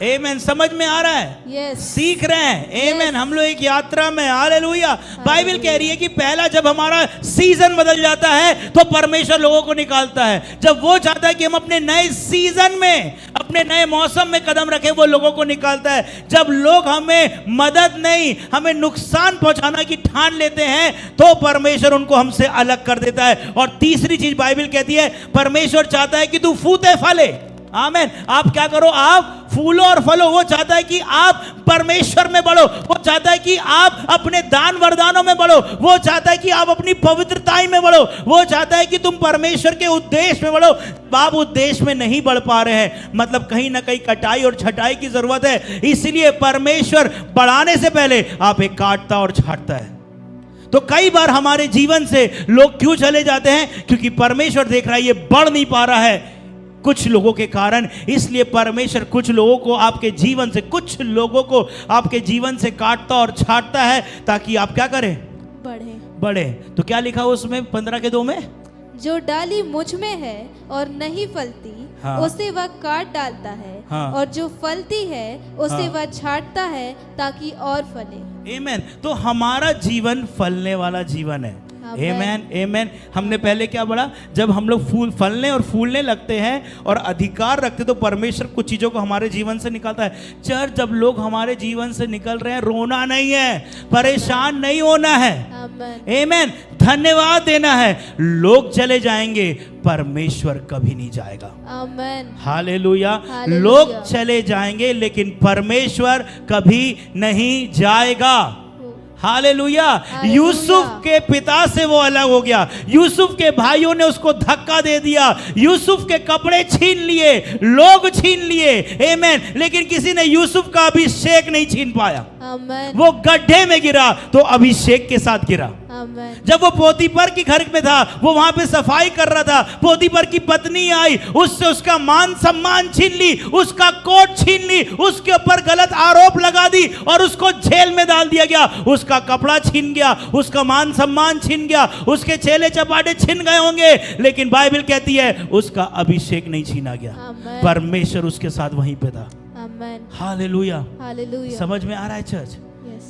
आमीन। समझ में आ रहा है? yes. सीख रहे हैं। आमीन। हम लोग एक यात्रा में। हालेलुया। बाइबल कह रही है कि पहला जब हमारा सीजन बदल जाता है तो परमेश्वर लोगों को निकालता है। जब वो चाहता है कि हम अपने नए सीजन में, अपने नए मौसम में कदम रखें, वो लोगों को निकालता है। जब लोग हमें मदद नहीं, हमें नुकसान पहुंचाना की ठान लेते हैं, तो परमेश्वर उनको हमसे अलग कर देता है। और तीसरी चीज बाइबल कहती है, परमेश्वर चाहता है कि तू फूटे फले। आमेन। आप क्या करो, आप फूलो और फलो। वो चाहता है कि आप परमेश्वर में बढ़ो, वो चाहता है कि आप अपने दान वरदानों में बढ़ो, वो चाहता है कि आप अपनी पवित्रताई में बढ़ो, वो चाहता है कि तुम परमेश्वर के उद्देश्य में बढ़ो। आप उद्देश्य में नहीं बढ़ पा रहे हैं, मतलब कहीं ना कहीं कटाई और छटाई की जरूरत है। इसलिए परमेश्वर बढ़ाने से पहले आप एक काटता और छांटता है। तो कई बार हमारे जीवन से लोग क्यों चले जाते हैं? क्योंकि परमेश्वर देख रहा है ये बढ़ नहीं पा रहा है कुछ लोगों के कारण। इसलिए परमेश्वर कुछ लोगों को आपके जीवन से, कुछ लोगों को आपके जीवन से काटता और छांटता है ताकि आप क्या करें? बढ़े। तो क्या लिखा हो उसमें 15:2 में? जो डाली मुझ में है और नहीं फलती, हाँ। उसे वह काट डालता है, हाँ। और जो फलती है उसे हाँ। वह छांटता है ताकि और फले। आमेन। तो हमारा जीवन फलने वाला जीवन है। आमेन, आमेन। हमने पहले क्या पढ़ा? जब हम लोग फलने और फूलने लगते हैं और अधिकार रखते तो परमेश्वर कुछ चीजों को हमारे जीवन से निकालता है। चर्च, जब लोग हमारे जीवन से निकल रहे हैं, रोना नहीं है, परेशान नहीं होना है। आमेन। धन्यवाद देना है। लोग चले जाएंगे, परमेश्वर कभी नहीं जाएगा। आमेन। हालेलुया। लोग चले जाएंगे लेकिन परमेश्वर कभी नहीं जाएगा। हालेलुया। यूसुफ के पिता से वो अलग हो गया, यूसुफ के भाइयों ने उसको धक्का दे दिया, यूसुफ के कपड़े छीन लिए, लोग छीन लिए। आमेन। लेकिन किसी ने यूसुफ का अभिषेक नहीं छीन पाया। आमेन। वो गड्ढे में गिरा तो अभिषेक के साथ गिरा। आमेन। जब वो पोतीफर की घर में था, वो वहां पे सफाई कर रहा था, पोतीफर की पत्नी आई, उससे उसका मान सम्मान छीन ली, उसका कोट छीन ली, उसके ऊपर गलत आरोप लगा दी और उसको जेल में डाल दिया गया। उसका कपड़ा छीन गया, उसका मान सम्मान छीन गया, उसके चेले चपाटे छीन गए होंगे, लेकिन बाइबल कहती है उसका अभिषेक नहीं छीना गया। परमेश्वर उसके साथ वहीं पे था। हालेलुया। समझ में आ रहा है चर्च?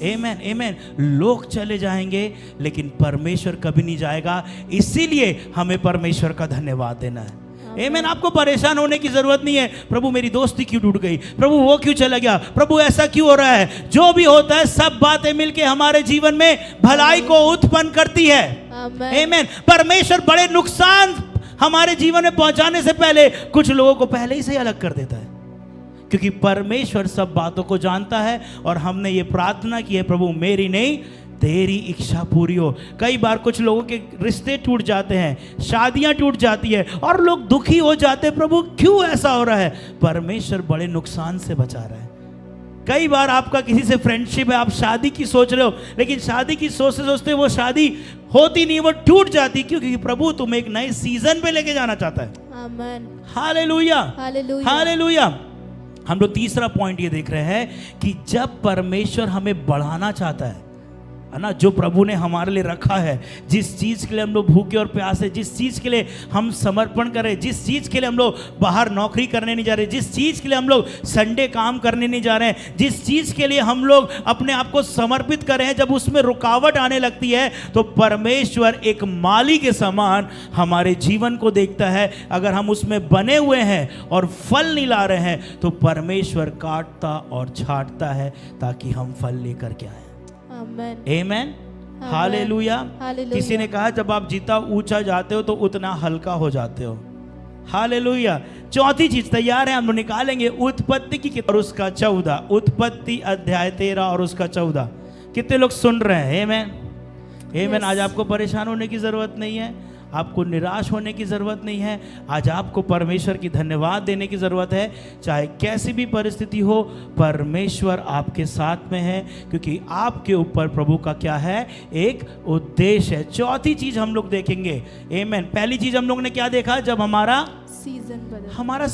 आमेन, आमेन। लोग चले जाएंगे लेकिन परमेश्वर कभी नहीं जाएगा। इसीलिए हमें परमेश्वर का धन्यवाद देना है। आमेन। आपको परेशान होने की जरूरत नहीं है, प्रभु मेरी दोस्ती क्यों टूट गई, प्रभु वो क्यों चला गया, प्रभु ऐसा क्यों हो रहा है। जो भी होता है सब बातें मिलके हमारे जीवन में भलाई को उत्पन्न करती है। आमेन। परमेश्वर बड़े नुकसान हमारे जीवन में पहुंचाने से पहले कुछ लोगों को पहले ही से अलग कर देता है, क्योंकि परमेश्वर सब बातों को जानता है। और हमने ये प्रार्थना की है, प्रभु मेरी नहीं तेरी इच्छा पूरी हो। कई बार कुछ लोगों के रिश्ते टूट जाते हैं, शादियां टूट जाती है और लोग दुखी हो जाते हैं, प्रभु क्यों ऐसा हो रहा है। परमेश्वर बड़े नुकसान से बचा रहा है। कई बार आपका किसी से फ्रेंडशिप है, आप शादी की सोच रहे हो, लेकिन शादी की सोचते सोचते वो शादी होती नहीं, वो टूट जाती, क्योंकि प्रभु तुम्हें एक नए सीजन पे लेके जाना चाहता है। आमीन। Hallelujah, hallelujah. हम लोग तीसरा पॉइंट ये देख रहे हैं कि जब परमेश्वर हमें बढ़ाना चाहता है ना, जो प्रभु ने हमारे लिए रखा है, जिस चीज़ के लिए हम लोग भूखे और प्यासे, जिस चीज़ के लिए हम समर्पण करें, जिस चीज़ के लिए हम लोग बाहर नौकरी करने नहीं जा रहे, जिस चीज़ के लिए हम लोग संडे काम करने नहीं जा रहे हैं, जिस चीज़ के लिए हम लोग अपने आप को समर्पित कर रहे हैं, जब उसमें रुकावट आने लगती है तो परमेश्वर एक माली के समान हमारे जीवन को देखता है। अगर हम उसमें बने हुए हैं और फल नहीं ला रहे हैं तो परमेश्वर काटता और छांटता है ताकि हम फल लेकर के आए। आमेन। हालेलुया। किसी ने कहा जब आप जितना ऊंचा जाते हो तो उतना हल्का हो जाते हो। हालेलुया। चौथी चीज तैयार है, हम लोग निकालेंगे उत्पत्ति की और उसका 14, उत्पत्ति अध्याय 13 और उसका 14। कितने लोग सुन रहे हैं? आमेन, आमेन। आज आपको परेशान होने की जरूरत नहीं है, आपको निराश होने की ज़रूरत नहीं है। आज आपको परमेश्वर की धन्यवाद देने की ज़रूरत है। चाहे कैसी भी परिस्थिति हो, परमेश्वर आपके साथ में है, क्योंकि आपके ऊपर प्रभु का क्या है? एक उद्देश्य है। चौथी चीज़ हम लोग देखेंगे। आमीन। पहली चीज़ हम लोग ने क्या देखा? जब हमारा हमारा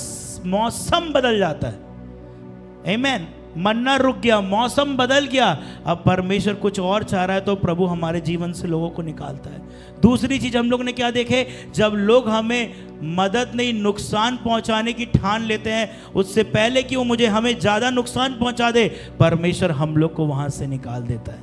मौसम बदल जाता है। आमीन। मन्ना रुक गया, मौसम बदल गया, अब परमेश्वर कुछ और चाह रहा है तो प्रभु हमारे जीवन से लोगों को निकालता है। दूसरी चीज हम लोग ने क्या देखे? जब लोग हमें मदद नहीं नुकसान पहुंचाने की ठान लेते हैं, उससे पहले कि वो हमें ज्यादा नुकसान पहुंचा दे, परमेश्वर हम लोग को वहां से निकाल देता है,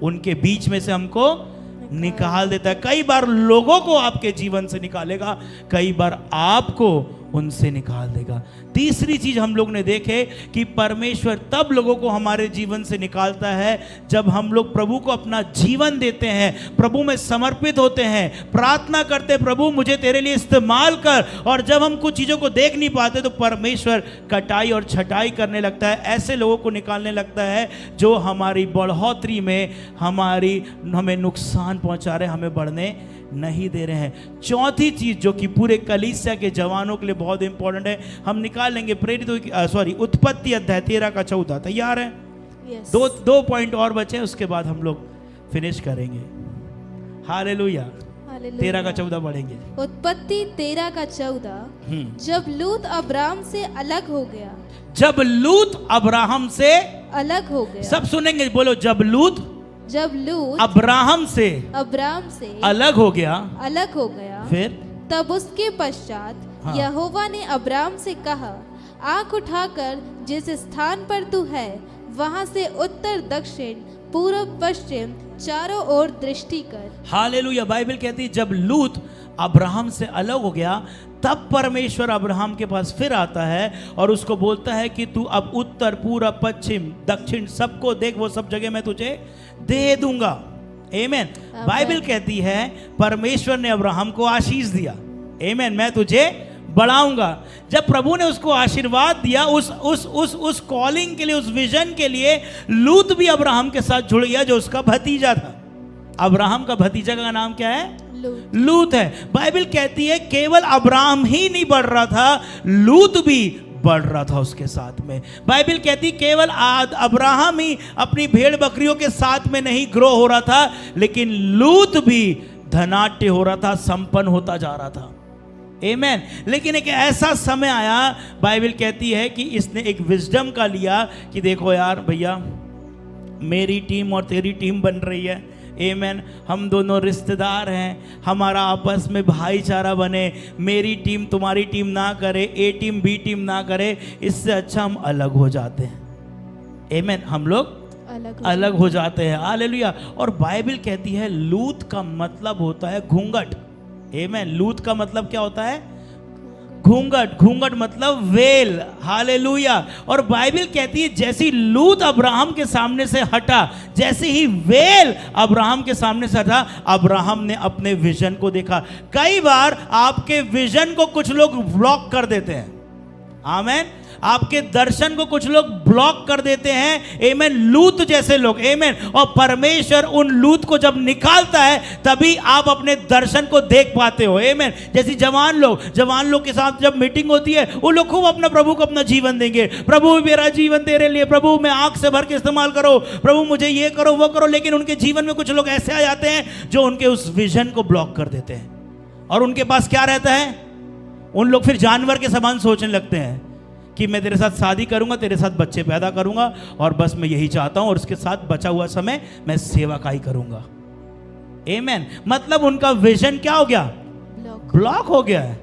उनके बीच में से हमको निकाल देता है। कई बार लोगों को आपके जीवन से निकालेगा, कई बार आपको उनसे निकाल देगा। तीसरी चीज हम लोग ने देखे कि परमेश्वर तब लोगों को हमारे जीवन से निकालता है जब हम लोग प्रभु को अपना जीवन देते हैं, प्रभु में समर्पित होते हैं, प्रार्थना करते प्रभु मुझे तेरे लिए इस्तेमाल कर। और जब हम कुछ चीजों को देख नहीं पाते तो परमेश्वर कटाई और छटाई करने लगता है, ऐसे लोगों को निकालने लगता है जो हमारी बढ़ोतरी में हमें नुकसान पहुंचा रहे, हमें बढ़ने नहीं दे रहे हैं। चौथी चीज जो कि पूरे कलीसिया के जवानों के लिए बहुत इंपॉर्टेंट है, हम निकाल लेंगे उत्पत्ति अध्याय 13 का 14। तैयार है? Yes. दो पॉइंट और बचे, उसके बाद हम लोग फिनिश करेंगे। हालेलुया। 13 का 14 पढ़ेंगे। उत्पत्ति 13 का 14। जब लूत अब्राम से अलग हो गया। जब लूत अब्राहम से अलग हो गया। सब सुनेंगे, बोलो जब लूत अब्राहम से अलग हो गया। फिर तब उसके पश्चात यहोवा ने अब्राम से कहा, आँख उठाकर जिस स्थान पर तू है वहां से उत्तर दक्षिण पूर्व पश्चिम चारों ओर दृष्टि कर। हालेलुया। बाइबल कहती है जब लूत अब्राहम से अलग हो गया तब परमेश्वर अब्राहम के पास फिर आता है और उसको बोलता है कि तू अब उत्तर पूर्व पश्चिम दक्षिण सबको देख, वो सब जगह मैं तुझे दे दूंगा। आमीन। बाइबल कहती है परमेश्वर ने अब्राहम को आशीष दिया। आमीन। मैं तुझे बढ़ाऊंगा। जब प्रभु ने उसको आशीर्वाद दिया, उस कॉलिंग के लिए, उस विजन के लिए लूत भी अब्राहम के साथ जुड़ गया जो उसका भतीजा था। अब्राहम का भतीजा का नाम क्या है? लूत है। बाइबल कहती है केवल अब्राहम ही नहीं बढ़ रहा था, लूत भी बढ़ रहा था उसके साथ में। बाइबल कहती केवल अब्राहम ही अपनी भेड़ बकरियों के साथ में नहीं ग्रो हो रहा था, लेकिन लूत भी धनाट्य हो रहा था, संपन्न होता जा रहा था। आमीन। लेकिन एक ऐसा समय आया, बाइबल कहती है कि इसने एक विजडम का लिया कि देखो यार भैया, मेरी टीम और तेरी टीम बन रही है। आमीन। हम दोनों रिश्तेदार हैं, हमारा आपस में भाईचारा बने, मेरी टीम तुम्हारी टीम ना करे, ए टीम बी टीम ना करे, इससे अच्छा हम अलग हो जाते हैं। आमीन। हम लोग अलग हो जाते हैं। हालेलुया। और बाइबल कहती है लूत का मतलब होता है घूंघट। आमीन। लूत का मतलब क्या होता है? घूंघट। घूंघट मतलब वेल। हालेलुया। और बाइबल कहती है जैसी लूत अब्राहम के सामने से हटा, जैसे ही वेल अब्राहम के सामने से हटा, अब्राहम ने अपने विजन को देखा। कई बार आपके विजन को कुछ लोग ब्लॉक कर देते हैं। आमीन। आपके दर्शन को कुछ लोग ब्लॉक कर देते हैं। आमीन। लूत जैसे लोग। आमीन। और परमेश्वर उन लूत को जब निकालता है तभी आप अपने दर्शन को देख पाते हो। आमीन। जैसे जवान लोग के साथ जब मीटिंग होती है, वो लोग खूब अपना प्रभु को अपना जीवन देंगे। प्रभु मेरा जीवन तेरे लिए, प्रभु मैं आंख से भर के इस्तेमाल करो, प्रभु मुझे ये करो वो करो। लेकिन उनके जीवन में कुछ लोग ऐसे आ जाते हैं जो उनके उस विजन को ब्लॉक कर देते हैं। और उनके पास क्या रहता है? उन लोग फिर जानवर के समान सोचने लगते हैं कि मैं तेरे साथ शादी करूंगा, तेरे साथ बच्चे पैदा करूंगा और बस मैं यही चाहता हूं, और उसके साथ बचा हुआ समय मैं सेवा का ही करूंगा। आमीन। मतलब उनका विजन क्या हो गया? ब्लॉक हो गया है।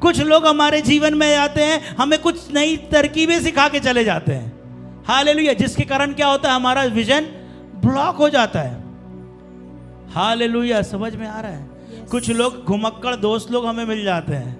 कुछ लोग हमारे जीवन में आते हैं, हमें कुछ नई तरकीबें सिखा के चले जाते हैं। हालेलुया। जिसके कारण क्या होता है? हमारा विजन ब्लॉक हो जाता है। हालेलुया। समझ में आ रहा है? कुछ लोग घुमक्कड़ दोस्त लोग हमें मिल जाते हैं।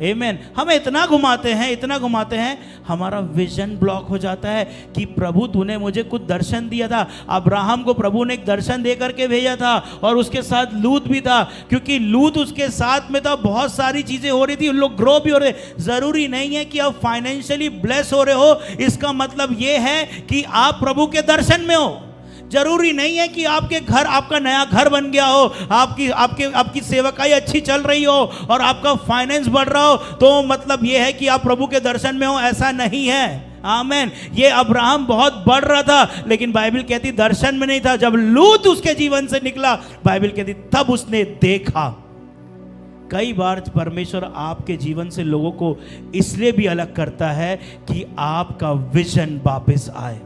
आमीन। हमें इतना घुमाते हैं, हमारा विजन ब्लॉक हो जाता है कि प्रभु तूने मुझे कुछ दर्शन दिया था। अब्राहम को प्रभु ने एक दर्शन दे करके भेजा था और उसके साथ लूत भी था, क्योंकि लूत उसके साथ में था। बहुत सारी चीजें हो रही थी, उन लोग ग्रो भी हो रहे। जरूरी नहीं है कि आप फाइनेंशियली ब्लेस हो रहे हो, इसका मतलब ये है कि आप प्रभु के दर्शन में हो। जरूरी नहीं है कि आपके घर, आपका नया घर बन गया हो, आपकी सेवकाई अच्छी चल रही हो और आपका फाइनेंस बढ़ रहा हो तो मतलब यह है कि आप प्रभु के दर्शन में हो। ऐसा नहीं है। आमीन। ये अब्राहम बहुत बढ़ रहा था, लेकिन बाइबल कहती दर्शन में नहीं था। जब लूत उसके जीवन से निकला, बाइबल कहती तब उसने देखा। कई बार परमेश्वर आपके जीवन से लोगों को इसलिए भी अलग करता है कि आपका विजन वापस आए।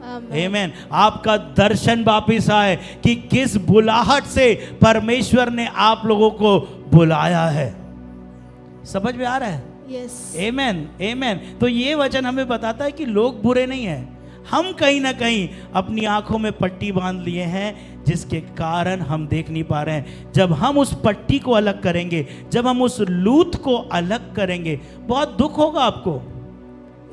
आमीन। आपका दर्शन वापिस आए कि किस बुलाहट से परमेश्वर ने आप लोगों को बुलाया है। समझ में आ रहा है? यस। आमीन। आमीन। तो ये वचन हमें बताता है कि लोग बुरे नहीं हैं, हम कहीं ना कहीं अपनी आंखों में पट्टी बांध लिए हैं जिसके कारण हम देख नहीं पा रहे हैं। जब हम उस पट्टी को अलग करेंगे, जब हम उस लूत को अलग करेंगे, बहुत दुख होगा आपको।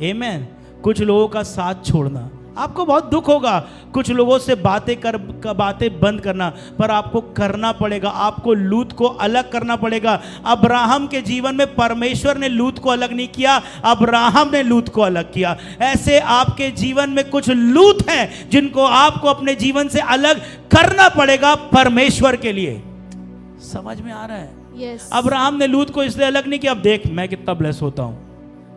आमेन। कुछ लोगों का साथ छोड़ना, आपको बहुत दुख होगा कुछ लोगों से बातें बंद करना, पर आपको करना पड़ेगा। आपको लूत को अलग करना पड़ेगा। अब्राहम के जीवन में परमेश्वर ने लूत को अलग नहीं किया, अब्राहम ने लूत को अलग किया। ऐसे आपके जीवन में कुछ लूत हैं जिनको आपको अपने जीवन से अलग करना पड़ेगा परमेश्वर के लिए। समझ में आ रहा है? Yes. अब्राहम ने लूत को इसलिए अलग नहीं किया, अब देख मैं कितना ब्लेस होता हूं।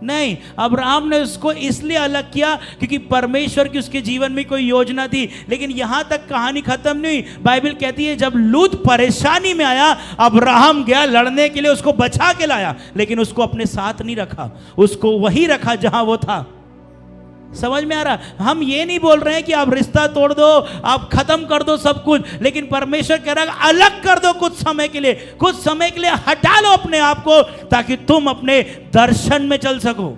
नहीं, अब्राहम ने उसको इसलिए अलग किया क्योंकि परमेश्वर की उसके जीवन में कोई योजना थी। लेकिन यहां तक कहानी खत्म नहीं हुई। बाइबल कहती है जब लूत परेशानी में आया, अब्राहम गया लड़ने के लिए, उसको बचा के लाया, लेकिन उसको अपने साथ नहीं रखा, उसको वही रखा जहां वो था। समझ में आ रहा? हम ये नहीं बोल रहे हैं कि आप रिश्ता तोड़ दो, आप खत्म कर दो सब कुछ, लेकिन परमेश्वर कह रहा है अलग कर दो कुछ समय के लिए, कुछ समय के लिए हटा लो अपने आप को, ताकि तुम अपने दर्शन में चल सको।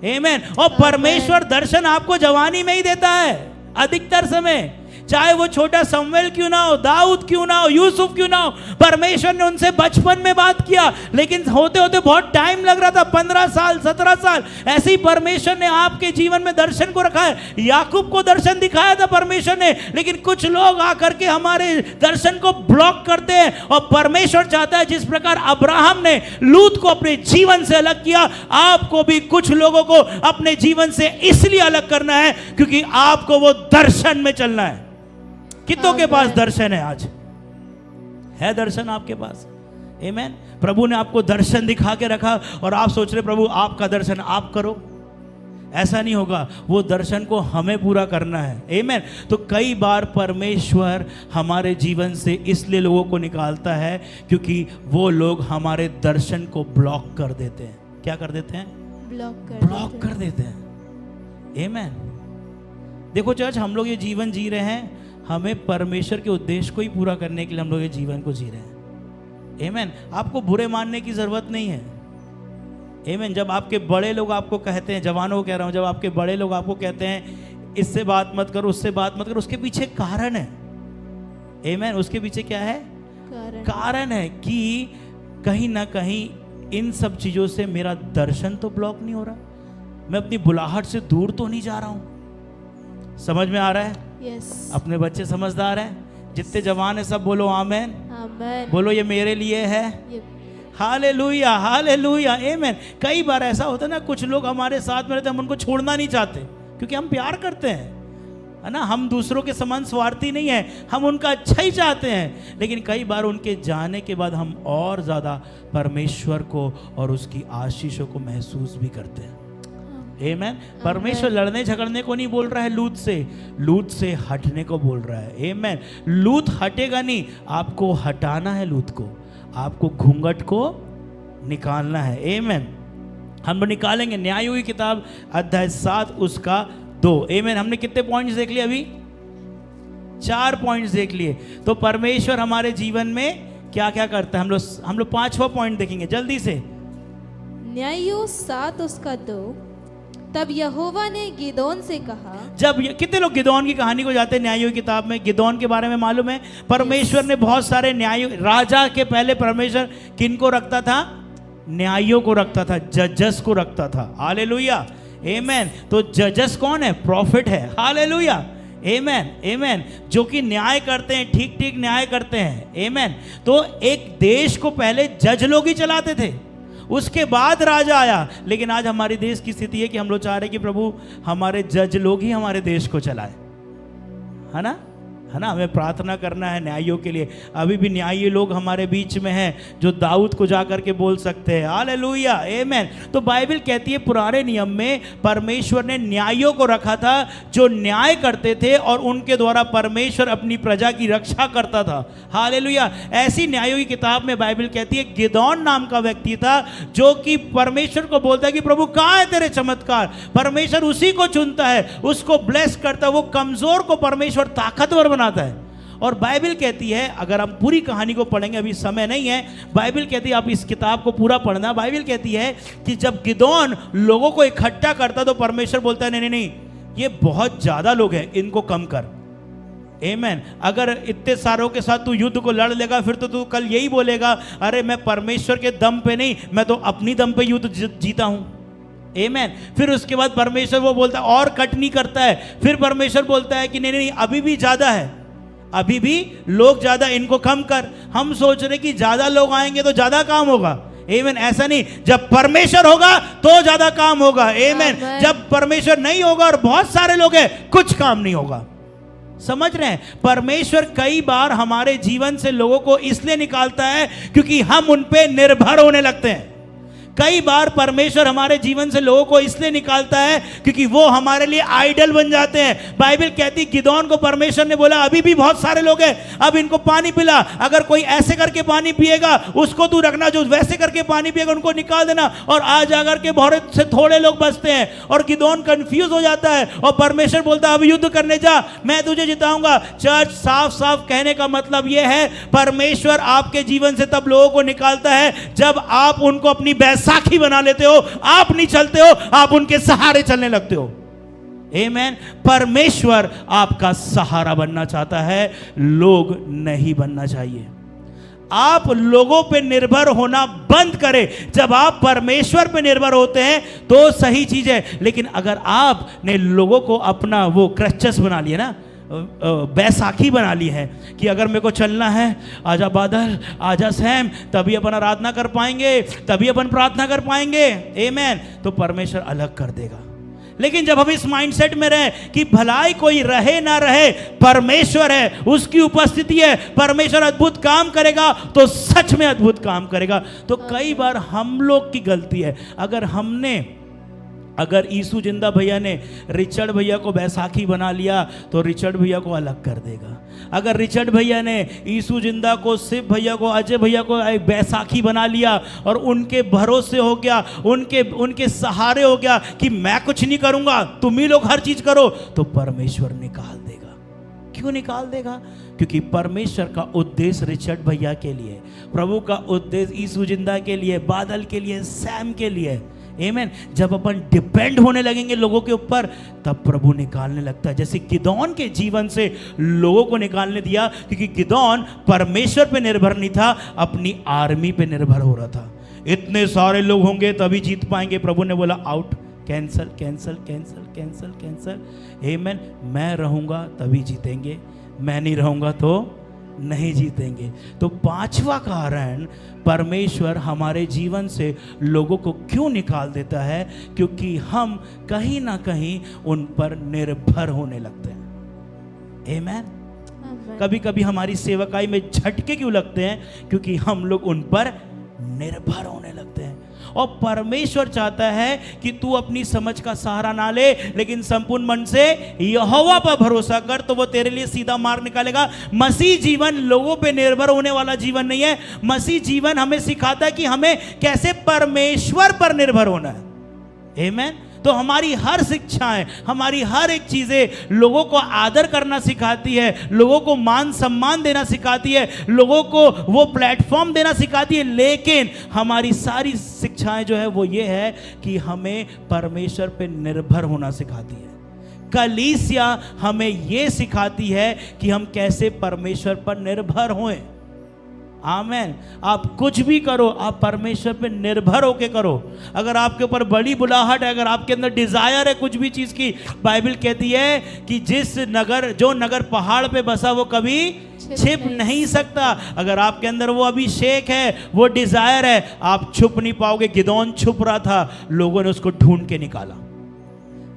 आमीन। और परमेश्वर दर्शन आपको जवानी में ही देता है अधिकतर समय, चाहे वो छोटा शमूएल क्यों ना हो, दाऊद क्यों ना हो, यूसुफ क्यों ना हो। परमेश्वर ने उनसे बचपन में बात किया, लेकिन होते होते बहुत टाइम लग रहा था, 15 साल 17 साल। ऐसे ही परमेश्वर ने आपके जीवन में दर्शन को रखा है। याकूब को दर्शन दिखाया था परमेश्वर ने, लेकिन कुछ लोग आकर के हमारे दर्शन को ब्लॉक करते हैं। और परमेश्वर चाहता है जिस प्रकार अब्राहम ने लूत को अपने जीवन से अलग किया, आपको भी कुछ लोगों को अपने जीवन से इसलिए अलग करना है क्योंकि आपको वो दर्शन में चलना है। कितनों के पास दर्शन है? आज है दर्शन आपके पास? आमीन। प्रभु ने आपको दर्शन दिखा के रखा और आप सोच रहे प्रभु आपका दर्शन आप करो। ऐसा नहीं होगा, वो दर्शन को हमें पूरा करना है। आमीन। तो कई बार परमेश्वर हमारे जीवन से इसलिए लोगों को निकालता है क्योंकि वो लोग हमारे दर्शन को ब्लॉक कर देते हैं। क्या कर देते हैं? ब्लॉक कर देते हैं। आमीन। देखो चर्च, हम लोग ये जीवन जी रहे हैं, हमें परमेश्वर के उद्देश्य को ही पूरा करने के लिए हम लोग ये जीवन को जी रहे हैं। आमीन। आपको बुरे मानने की जरूरत नहीं है। आमीन। जब आपके बड़े लोग आपको कहते हैं, जवानों को कह रहा हूं, जब आपके बड़े लोग आपको कहते हैं इससे बात मत करो, उससे बात मत करो, उसके पीछे कारण है। आमीन। उसके पीछे क्या है? कारण है कि कहीं ना कहीं इन सब चीजों से मेरा दर्शन तो ब्लॉक नहीं हो रहा, मैं अपनी बुलाहट से दूर तो नहीं जा रहा हूं। समझ में आ रहा है? Yes. अपने बच्चे समझदार हैं, जितने जवान है सब बोलो आमेन। आमेन। बोलो ये मेरे लिए है। हालेलुया, हालेलुया, आमेन। कई बार ऐसा होता है ना, कुछ लोग हमारे साथ में रहते हैं, हम उनको छोड़ना नहीं चाहते क्योंकि हम प्यार करते हैं, है ना। हम दूसरों के समान स्वार्थी नहीं है, हम उनका अच्छा ही चाहते हैं। लेकिन कई बार उनके जाने के बाद हम और ज़्यादा परमेश्वर को और उसकी आशीषों को महसूस भी करते हैं। आमेन। परमेश्वर लड़ने झगड़ने को नहीं बोल रहा है लूत से हटने को बोल रहा है। आमेन। लूत हटेगा नहीं, आपको हटाना है लूत को, आपको घूंघट को निकालना है। आमेन। हम लोग निकालेंगे न्यायों की किताब अध्याय 7 उसका 2। आमेन। हमने कितने पॉइंट्स देख लिए अभी? 4 पॉइंट्स देख लिए। तो परमेश्वर हमारे जीवन में क्या क्या करता है, हम लोग 5वां पॉइंट देखेंगे जल्दी से। न्यायों 7 उसका 2। तब यहोवा ने गिदोन से कहा। कितने लोग गिदोन की कहानी को जाते हैं? न्यायों की किताब में गिदोन के बारे में मालूम है? परमेश्वर ने बहुत सारे न्याय, राजा के पहले परमेश्वर किन को रखता था? न्यायों को रखता था, जजस को रखता था। हालेलुया, आमेन। तो जजस कौन है? प्रॉफिट है। हालेलुया, आमेन, आमेन। जो कि न्याय करते हैं, ठीक ठीक न्याय करते हैं। आमेन। तो एक देश को पहले जज लोग ही चलाते थे, उसके बाद राजा आया। लेकिन आज हमारे देश की स्थिति है कि हम लोग चाह रहे हैं कि प्रभु हमारे जज लोग ही हमारे देश को चलाए, है ना, है ना। हमें प्रार्थना करना है न्यायों के लिए। अभी भी न्यायी लोग हमारे बीच में हैं जो दाऊद को जा करके बोल सकते हैं। हालेलुया, आमेन। तो बाइबल कहती है पुराने नियम में परमेश्वर ने न्यायों को रखा था जो न्याय करते थे और उनके द्वारा परमेश्वर अपनी प्रजा की रक्षा करता था। हालेलुया। ऐसी न्यायों की किताब में बाइबल कहती है गिदोन नाम का व्यक्ति था जो कि परमेश्वर को बोलता है कि प्रभु कहाँ है तेरे चमत्कार। परमेश्वर उसी को चुनता है, उसको ब्लेस करता है, वो कमजोर को परमेश्वर ताकतवर बनाता है। और बाइबल कहती है, अगर हम पूरी कहानी को पढ़ेंगे, अभी समय नहीं है, बाइबल कहती है आप इस किताब को पूरा पढ़ना। बाइबल कहती है कि जब गिदोन लोगों को इकट्ठा करता तो परमेश्वर बोलता है नहीं नहीं नहीं, ये बहुत ज्यादा लोग हैं, इनको कम कर। आमेन। अगर इतने सारों के साथ तू युद्ध को लड़ लेगा फिर तो तू कल यही बोलेगा अरे मैं परमेश्वर के दम पे नहीं, मैं तो अपनी दम पे युद्ध जीता हूं। आमेन। फिर उसके बाद परमेश्वर वो बोलता है और कट नहीं करता है, फिर परमेश्वर बोलता है कि नहीं नहीं अभी भी ज्यादा है, अभी भी लोग ज्यादा, इनको कम कर। हम सोच रहे कि ज्यादा लोग आएंगे तो ज्यादा काम होगा, आमेन। ऐसा नहीं, जब परमेश्वर होगा तो ज्यादा काम होगा, आमेन। जब परमेश्वर नहीं होगा और बहुत सारे लोग हैं, कुछ काम नहीं होगा। समझ रहे हैं? परमेश्वर कई बार हमारे जीवन से लोगों को इसलिए निकालता है क्योंकि हम उन पे निर्भर होने लगते हैं। कई बार परमेश्वर हमारे जीवन से लोगों को इसलिए निकालता है क्योंकि वो हमारे लिए आइडल बन जाते हैं। बाइबल कहती गिदोन को परमेश्वर ने बोला अभी भी बहुत सारे लोग हैं, अब इनको पानी पिला, अगर कोई ऐसे करके पानी पिएगा उसको तू रखना, जो वैसे करके पानी पिएगा उनको निकाल देना, और आज आकर के बहुत से थोड़े लोग बचते हैं। और गिदोन कंफ्यूज हो जाता है और परमेश्वर बोलता है अब युद्ध करने जा, मैं तुझे जिताऊंगा। चर्च, साफ साफ कहने का मतलब यह है परमेश्वर आपके जीवन से तब लोगों को निकालता है जब आप उनको अपनी साखी बना लेते हो, आप नहीं चलते हो, आप उनके सहारे चलने लगते हो, आमेन। परमेश्वर आपका सहारा बनना चाहता है, लोग नहीं बनना चाहिए। आप लोगों पे निर्भर होना बंद करें। जब आप परमेश्वर पे निर्भर होते हैं तो सही चीज है, लेकिन अगर आपने लोगों को अपना वो क्रचस बना लिया ना, बैसाखी बना ली है कि अगर मेरे को चलना है, आजा बादल, आजा सैम, तभी अपन आराधना कर पाएंगे, तभी अपन प्रार्थना कर पाएंगे, आमेन, तो परमेश्वर अलग कर देगा। लेकिन जब हम इस माइंडसेट में रहे कि भलाई कोई रहे ना रहे, परमेश्वर है, उसकी उपस्थिति है, परमेश्वर अद्भुत काम करेगा तो सच में अद्भुत काम करेगा। तो कई बार हम लोग की गलती है, अगर यीशु जिंदा भैया ने रिचर्ड भैया को बैसाखी बना लिया तो रिचर्ड भैया को अलग कर देगा। अगर रिचर्ड भैया ने यीशु जिंदा को, शिव भैया को, अजय भैया को बैसाखी बना लिया और उनके भरोसे हो गया, उनके सहारे हो गया कि मैं कुछ नहीं करूंगा, तुम ही लोग हर चीज करो, तो परमेश्वर निकाल देगा। क्यों निकाल देगा? क्योंकि परमेश्वर का उद्देश्य रिचर्ड भैया के लिए, प्रभु का उद्देश्य यीशु जिंदा के लिए, बादल के लिए, सैम के लिए, आमेन। जब अपन डिपेंड होने लगेंगे लोगों के ऊपर, तब प्रभु निकालने लगता है। जैसे गिदोन के जीवन से लोगों को निकालने दिया, क्योंकि गिदोन परमेश्वर पे निर्भर नहीं था, अपनी आर्मी पे निर्भर हो रहा था। इतने सारे लोग होंगे तभी जीत पाएंगे। प्रभु ने बोला out, cancel cancel cancel cancel cancel, amen. मैं रहूंगा तभी जीतेंगे, मैं नहीं रहूंगा तो नहीं जीतेंगे। तो पांचवा कारण परमेश्वर हमारे जीवन से लोगों को क्यों निकाल देता है? क्योंकि हम कहीं ना कहीं उन पर निर्भर होने लगते हैं, आमेन। कभी कभी हमारी सेवकाई में झटके क्यों लगते हैं? क्योंकि हम लोग उन पर निर्भर होने लगते हैं। और परमेश्वर चाहता है कि तू अपनी समझ का सहारा ना ले, लेकिन संपूर्ण मन से यहोवा पर भरोसा कर, तो वो तेरे लिए सीधा मार्ग निकालेगा। मसीह जीवन लोगों पे निर्भर होने वाला जीवन नहीं है। मसीह जीवन हमें सिखाता है कि हमें कैसे परमेश्वर पर निर्भर होना है, आमेन। तो हमारी हर शिक्षाएं, हमारी हर एक चीजें लोगों को आदर करना सिखाती है, लोगों को मान सम्मान देना सिखाती है, लोगों को वो प्लेटफॉर्म देना सिखाती है, लेकिन हमारी सारी शिक्षाएं जो है वो ये है कि हमें परमेश्वर पे निर्भर होना सिखाती है। कलीसिया हमें ये सिखाती है कि हम कैसे परमेश्वर पर निर्भर हों, आमेन। आप कुछ भी करो, आप परमेश्वर पे निर्भर होके करो। अगर आपके ऊपर बड़ी बुलाहट है, अगर आपके अंदर डिजायर है कुछ भी चीज की, बाइबल कहती है कि जो नगर पहाड़ पे बसा वो कभी छिप नहीं सकता। अगर आपके अंदर वो अभिषेक है, वो डिजायर है, आप छुप नहीं पाओगे। गिदोन छुप रहा था, लोगों ने उसको ढूंढ के निकाला।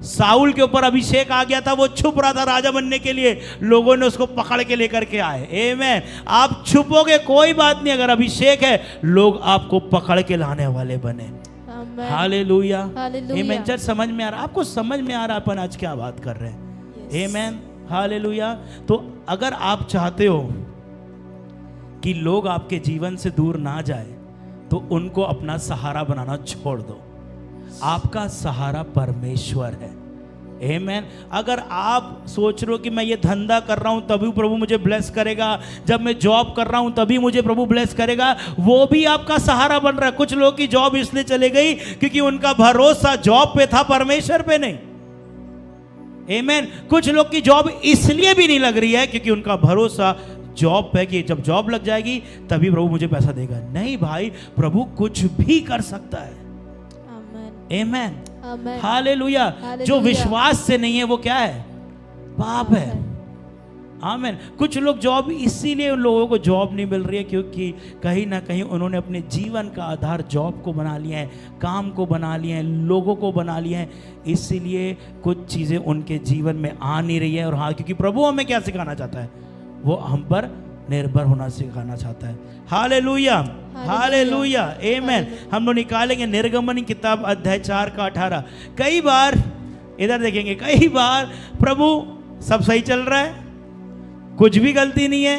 साउल के ऊपर अभिषेक आ गया था, वो छुप रहा था राजा बनने के लिए, लोगों ने उसको पकड़ के लेकर के आए, आमेन। आप छुपोगे कोई बात नहीं, अगर अभिषेक है लोग आपको पकड़ के लाने वाले बने, हालेलुया, आमेन। चर्च समझ में आ रहा? आपको समझ में आ रहा अपन आज क्या बात कर रहे हैं, आमेन, हालेलुया। तो अगर आप चाहते हो कि लोग आपके जीवन से दूर ना जाए, तो उनको अपना सहारा बनाना छोड़ दो। आपका सहारा परमेश्वर है, आमेन। अगर आप सोच रहे हो कि मैं ये धंधा कर रहा हूं तभी प्रभु मुझे ब्लेस करेगा, जब मैं जॉब कर रहा हूं तभी मुझे प्रभु ब्लेस करेगा, वो भी आपका सहारा बन रहा है। कुछ लोग की जॉब इसलिए चले गई क्योंकि उनका भरोसा जॉब पे था, परमेश्वर पे नहीं, आमेन। कुछ लोग की जॉब इसलिए भी नहीं लग रही है क्योंकि उनका भरोसा जॉब पे कि जब जॉब लग जाएगी तभी प्रभु मुझे पैसा देगा। नहीं भाई, प्रभु कुछ भी कर सकता है, आमेन, आमेन। हालेलुया। हालेलुया। जो विश्वास से नहीं है वो क्या है? पाप है। आमीन। कुछ लोग जॉब, इसीलिए उन लोगों को जॉब नहीं मिल रही है क्योंकि कहीं ना कहीं उन्होंने अपने जीवन का आधार जॉब को बना लिया है, काम को बना लिया है, लोगों को बना लिया है। इसीलिए कुछ चीज़ें उनके जीवन में आ नहीं रही है। और हाँ, क्योंकि प्रभु हमें क्या सिखाना चाहता है? वो हम पर निर्भर होना सिखाना चाहता है। हालेलुया, हालेलुया, आमीन। हम लोग निकालेंगे निर्गमन किताब अध्याय 4 का 18। कई बार इधर देखेंगे, कई बार प्रभु सब सही चल रहा है, कुछ भी गलती नहीं है,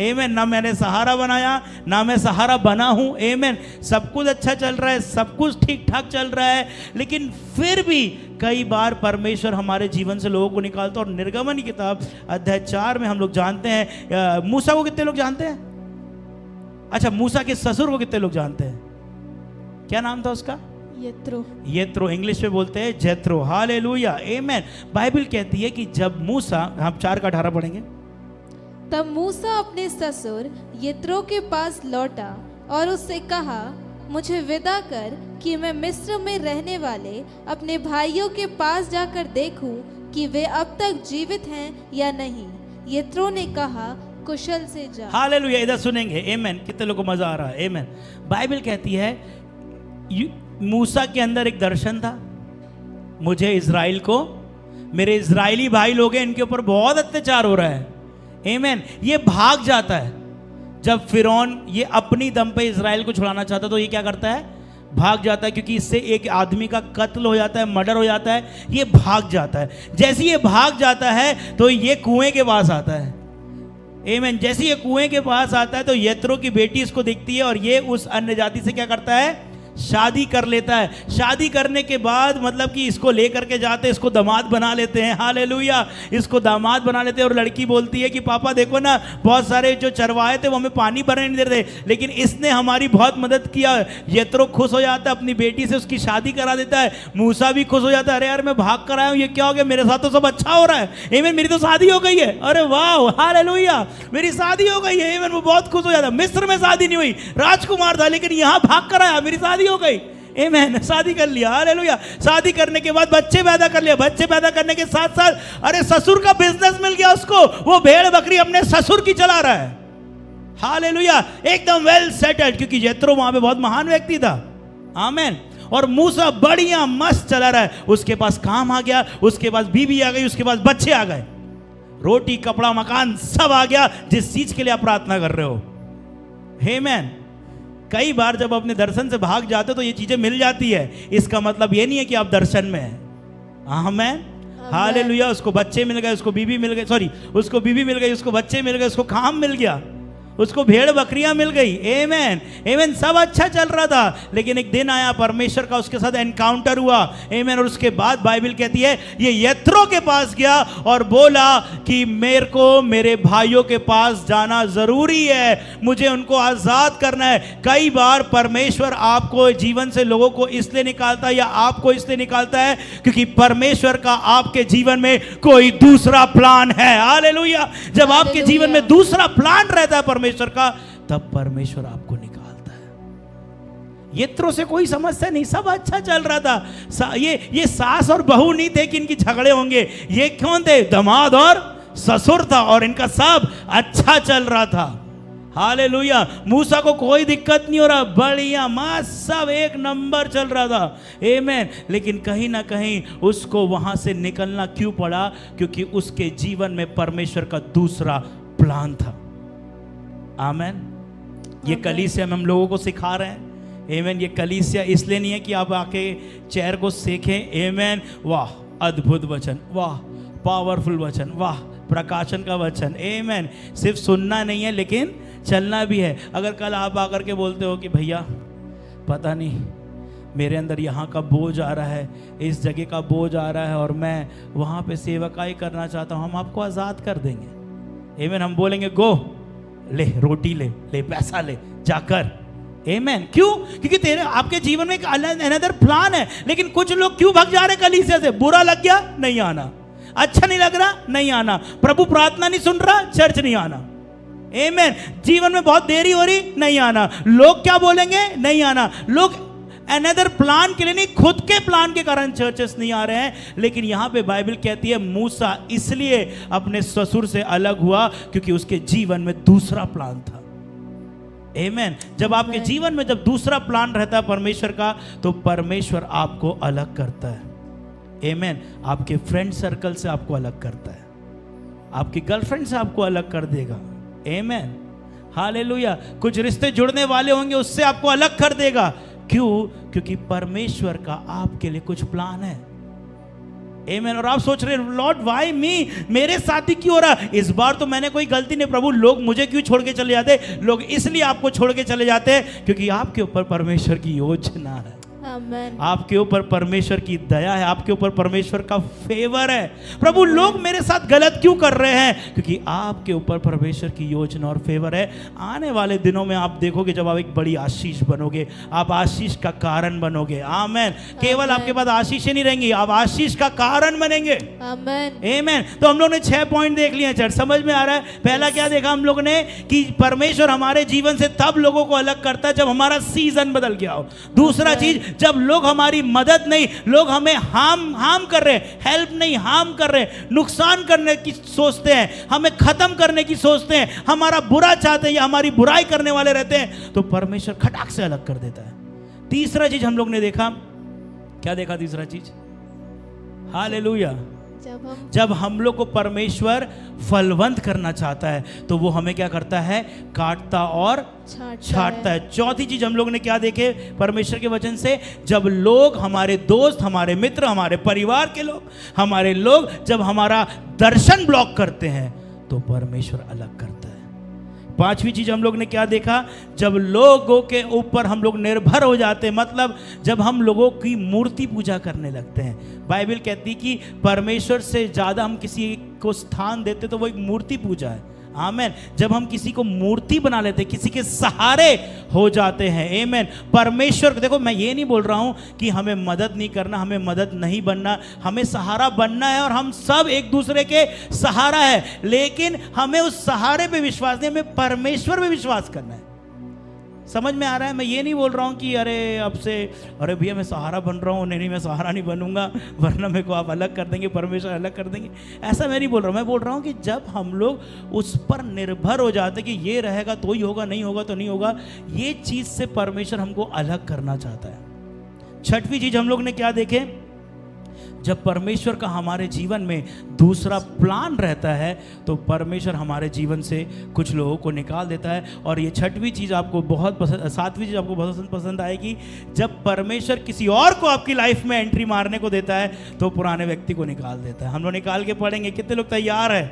आमीन। ना मैंने सहारा बनाया, ना मैं सहारा बना हूं, आमीन। सब कुछ अच्छा चल रहा है, सब कुछ ठीक ठाक चल रहा है, लेकिन फिर भी कई बार परमेश्वर हमारे जीवन से लोगों को निकालता। और निर्गमन की किताब अध्याय 4 में हम लोग जानते हैं, मूसा को कितने लोग जानते हैं? अच्छा, मूसा के ससुर को कितने लोग जानते हैं? क्या नाम था उसका? यत्रो। यत्रो, इंग्लिश में बोलते हैं जेथरो। हालेलुया, आमीन। बाइबल कहती है कि जब मूसा, हम 4 का 18 पढ़ेंगे। तब मूसा अपने ससुर यत्रो के पास लौटा और उससे कहा, मुझे विदा कर कि मैं मिस्र में रहने वाले अपने भाइयों के पास जाकर देखूं कि वे अब तक जीवित हैं या नहीं। यत्रो ने कहा, कुशल से जा। हालेलुया। इधर सुनेंगे, आमीन। कितने लोगों को मजा आ रहा है? आमीन। बाइबल कहती है मूसा के अंदर एक दर्शन था, मुझे इजराइल को, मेरे इजरायली भाई लोग हैं, इनके ऊपर बहुत अत्याचार हो रहा है, आमीन। ये भाग जाता है। जब फिरौन ये अपनी दम पे इजराइल को छुड़ाना चाहता है तो ये क्या करता है? भाग जाता है, क्योंकि इससे एक आदमी का कत्ल हो जाता है, मर्डर हो जाता है। ये भाग जाता है। जैसे ये भाग जाता है तो ये कुएं के पास आता है, आमीन। जैसे ये कुएं के पास आता है तो यत्रो की बेटी इसको दिखती है और ये उस अन्य जाति से क्या करता है? शादी कर लेता है। शादी करने के बाद मतलब कि इसको लेकर के जाते, इसको दामाद बना लेते हैं। हालेलुया। इसको दामाद बना लेते हैं और लड़की बोलती है कि पापा देखो ना, बहुत सारे जो चरवाए थे वो हमें पानी भरने नहीं दे रहे, लेकिन इसने हमारी बहुत मदद किया। यत्रो खुश हो जाता है, अपनी बेटी से उसकी शादी करा देता है। मूसा भी खुश हो जाता है, अरे यार मैं भाग कर आया हूँ, ये क्या हो गया, मेरे साथ तो सब अच्छा हो रहा है, आमीन। मेरी तो शादी हो गई है, अरे वाह, हालेलुया, मेरी शादी हो गई है, आमीन। वो बहुत खुश हो जाता है। मिस्र में शादी नहीं हुई, राजकुमार था, लेकिन यहाँ भाग कर आया, मेरी शादी हो गई, आमीन। शादी कर लिया, हालेलुया। शादी करने के बाद बच्चे पैदा कर लिया। बच्चे पैदा करने के साथ साथ अरे ससुर का बिजनेस मिल गया उसको, वो भेड़ बकरी अपने ससुर की चला रहा है। हालेलुया, एकदम वेल सेटल्ड, क्योंकि यत्रो वहां पे बहुत महान व्यक्ति था, आमीन। और मूसा बढ़िया मस्त चला रहा है। उसके पास काम आ गया, उसके पास बीवी आ गई, उसके पास बच्चे आ गए, रोटी कपड़ा मकान सब आ गया, जिस चीज के लिए आप प्रार्थना कर रहे हो, आमीन। कई बार जब अपने दर्शन से भाग जाते हो तो ये चीजें मिल जाती है। इसका मतलब ये नहीं है कि आप दर्शन में हैं, आमीन। हालेलुया। उसको बच्चे मिल गए, उसको बीवी मिल गई, सॉरी, उसको बीवी मिल गई, उसको बच्चे मिल गए, उसको काम मिल गया, उसको भेड़ बकरियां मिल गई, आमीन, आमीन। सब अच्छा चल रहा था, लेकिन एक दिन आया, परमेश्वर का उसके साथ एनकाउंटर हुआ, आमीन। और उसके बाद बाइबल कहती है ये यत्रो के पास गया और बोला कि मेरे को मेरे भाइयों के पास जाना जरूरी है, मुझे उनको आजाद करना है। कई बार परमेश्वर आपको जीवन से लोगों को इसलिए निकालता है या आपको इसलिए निकालता है क्योंकि परमेश्वर का आपके जीवन में कोई दूसरा प्लान है। हालेलुया। जब आपके जीवन में दूसरा प्लान रहता है परमेश्वर का, तब परमेश्वर आपको निकालता है। यत्रो से कोई समस्या नहीं, सब अच्छा चल रहा था। ये सास और बहू नहीं थे कि इनकी झगड़े होंगे, ये कौन थे? दामाद और ससुर था, और इनका सब अच्छा चल रहा था। हालेलुया। मूसा को कोई दिक्कत नहीं हो रहा, बढ़िया मस्त सब एक नंबर चल रहा था, आमीन। लेकिन कहीं ना कहीं उसको वहां से निकलना क्यों पड़ा? क्योंकि उसके जीवन में परमेश्वर का दूसरा प्लान था, आमीन। ये कलीसिया में हम लोगों को सिखा रहे हैं, आमीन। ये कलीसिया इसलिए नहीं है कि आप आके चेयर को सीखें, आमीन। वाह अद्भुत वचन, वाह पावरफुल वचन, वाह प्रकाशन का वचन, आमीन। सिर्फ सुनना नहीं है लेकिन चलना भी है। अगर कल आप आकर के बोलते हो कि भैया पता नहीं मेरे अंदर यहाँ का बोझ आ रहा है, इस जगह का बोझ आ रहा है और मैं वहाँ पे सेवकाई करना चाहता हूँ, हम आपको आज़ाद कर देंगे, आमीन। हम बोलेंगे गो, ले रोटी ले, ले पैसा ले, जाकर, आमीन। क्यों? क्योंकि तेरे आपके जीवन में एक अनदर प्लान है। लेकिन कुछ लोग क्यों भाग जा रहे कलीसिया से? बुरा लग गया, नहीं आना, अच्छा नहीं लग रहा, नहीं आना, प्रभु प्रार्थना नहीं सुन रहा, चर्च नहीं आना, आमीन। जीवन में बहुत देरी हो रही, नहीं आना, लोग क्या बोलेंगे, नहीं आना, लोग अनदर प्लान के लिए नहीं, खुद के प्लान के कारण चर्चेस नहीं आ रहे हैं। लेकिन यहां पे बाइबल कहती है मूसा इसलिए अपने ससुर से अलग हुआ क्योंकि उसके जीवन में दूसरा प्लान था। आमेन। जब आपके जीवन में जब दूसरा प्लान रहता है परमेश्वर का, तो परमेश्वर आपको अलग करता है। आमेन। आपके फ्रेंड सर्कल से आपको अलग करता है, आपकी गर्लफ्रेंड से आपको अलग कर देगा। आमेन, हालेलुया। कुछ रिश्ते जुड़ने वाले होंगे, उससे आपको अलग कर देगा। क्यों? क्योंकि परमेश्वर का आपके लिए कुछ प्लान है। आमेन। और आप सोच रहे हैं लॉर्ड व्हाई मी, मेरे साथ ही क्यों हो रहा? इस बार तो मैंने कोई गलती नहीं प्रभु, लोग मुझे क्यों छोड़ के चले जाते? लोग इसलिए आपको छोड़ के चले जाते हैं क्योंकि आपके ऊपर परमेश्वर की योजना है, आमेन। आपके ऊपर परमेश्वर की दया है, आपके ऊपर परमेश्वर का फेवर है। प्रभु लोग मेरे साथ गलत क्यों कर रहे हैं? क्योंकि आपके ऊपर परमेश्वर की योजना और फेवर है। आने वाले दिनों में आप देखोगे जब आप एक बड़ी आशीष बनोगे, आप आशीष का कारण बनोगे। आमेन। केवल आपके पास आशीष नहीं रहेंगी, आप आशीष का कारण बनेंगे। आमेन। आमेन। तो हम लोग ने 6 पॉइंट देख लिए हैं चर्च, समझ में आ रहा है? पहला क्या देखा हम लोग ने कि परमेश्वर हमारे जीवन से तब लोगों को अलग करता है जब हमारा सीजन बदल गया हो। दूसरा चीज, जब लोग हमारी मदद नहीं, लोग हमें हार्म कर रहे हैं, हेल्प नहीं हार्म कर रहे हैं, नुकसान करने की सोचते हैं, हमें खत्म करने की सोचते हैं, हमारा बुरा चाहते हैं या हमारी बुराई करने वाले रहते हैं, तो परमेश्वर खटाक से अलग कर देता है। तीसरा चीज हम लोग ने देखा, क्या देखा तीसरा चीज? हालेलुया। जब हम लोग को परमेश्वर फलवंत करना चाहता है तो वो हमें क्या करता है? काटता और छांटता है। चौथी चीज हम लोग ने क्या देखे परमेश्वर के वचन से? जब लोग, हमारे दोस्त, हमारे मित्र, हमारे परिवार के लोग, हमारे लोग जब हमारा दर्शन ब्लॉक करते हैं तो परमेश्वर अलग करता है। पांचवी चीज हम लोग ने क्या देखा? जब लोगों के ऊपर हम लोग निर्भर हो जाते हैं, मतलब जब हम लोगों की मूर्ति पूजा करने लगते हैं। बाइबल कहती कि परमेश्वर से ज्यादा हम किसी को स्थान देते तो वो एक मूर्ति पूजा है। आमेन। जब हम किसी को मूर्ति बना लेते हैं, किसी के सहारे हो जाते हैं। आमेन। परमेश्वर, देखो मैं ये नहीं बोल रहा हूं कि हमें मदद नहीं करना, हमें मदद नहीं बनना, हमें सहारा बनना है और हम सब एक दूसरे के सहारा है, लेकिन हमें उस सहारे पे विश्वास नहीं, हमें परमेश्वर पे विश्वास करना है। समझ में आ रहा है? मैं ये नहीं बोल रहा हूँ कि अरे अब से अरे भैया मैं सहारा बन रहा हूँ, नहीं मैं सहारा नहीं बनूंगा वरना मेरे को आप अलग कर देंगे, परमेश्वर अलग कर देंगे, ऐसा मैं नहीं बोल रहा हूँ। मैं बोल रहा हूँ कि जब हम लोग उस पर निर्भर हो जाते कि ये रहेगा तो ही होगा, नहीं होगा तो नहीं होगा, ये चीज़ से परमेश्वर हमको अलग करना चाहता है। छठवीं चीज़ हम लोग ने क्या देखे? जब परमेश्वर का हमारे जीवन में दूसरा प्लान रहता है तो परमेश्वर हमारे जीवन से कुछ लोगों को निकाल देता है। और ये छठवीं चीज़ आपको बहुत पसंद, सातवीं चीज़ आपको बहुत पसंद आएगी, जब परमेश्वर किसी और को आपकी लाइफ में एंट्री मारने को देता है तो पुराने व्यक्ति को निकाल देता है। हम लोग निकाल के पढ़ेंगे, कितने लोग तैयार है?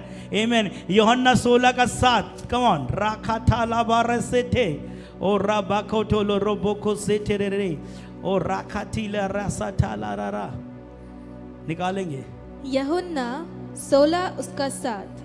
आमेन। यूहन्ना 16:7, कम ऑन। राखा था लाबार से थे और राबाखो ठोलो रोबोको से थे रे और राखा थीला रासा ठाला रा, निकालेंगे। यूहन्ना 16:7,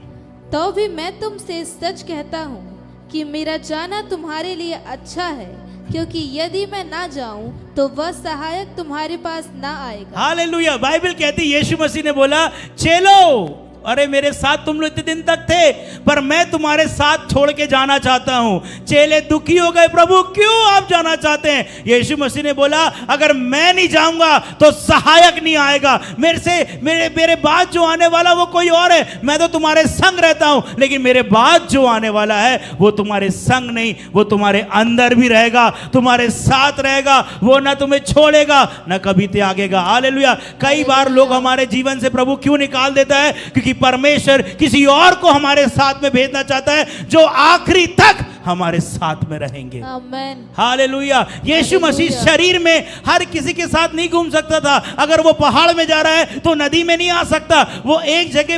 तो भी मैं तुमसे सच कहता हूँ कि मेरा जाना तुम्हारे लिए अच्छा है, क्योंकि यदि मैं ना जाऊं तो वह सहायक तुम्हारे पास ना आएगा। हालेलुया। बाइबल कहती यीशु मसीह ने बोला चलो, अरे मेरे साथ तुम लोग इतने दिन तक थे पर मैं तुम्हारे साथ छोड़ के जाना चाहता हूं। चेले दुखी हो गए, प्रभु क्यों आप जाना चाहते हैं? यीशु मसीह ने बोला अगर मैं नहीं जाऊंगा तो सहायक नहीं आएगा, मेरे बाद जो आने वाला वो कोई और है। मैं तो तुम्हारे संग रहता हूं, लेकिन मेरे बाद जो आने वाला है वो तुम्हारे संग नहीं, वो तुम्हारे अंदर भी रहेगा, तुम्हारे साथ रहेगा, वो ना तुम्हें छोड़ेगा ना कभी त्यागेगा। हालेलुया। कई बार लोग हमारे जीवन से प्रभु क्यों निकाल देता है? क्योंकि परमेश्वर किसी और को हमारे साथ में भेजना चाहता है जो आखिरी तक हमारे साथ में रहेंगे। आमेन। हालेलुया। यीशु मसीह शरीर में हर किसी के साथ नहीं घूम सकता था। अगर वो पहाड़ में जा रहा है तो नदी में नहीं आ सकता, वो एक जगह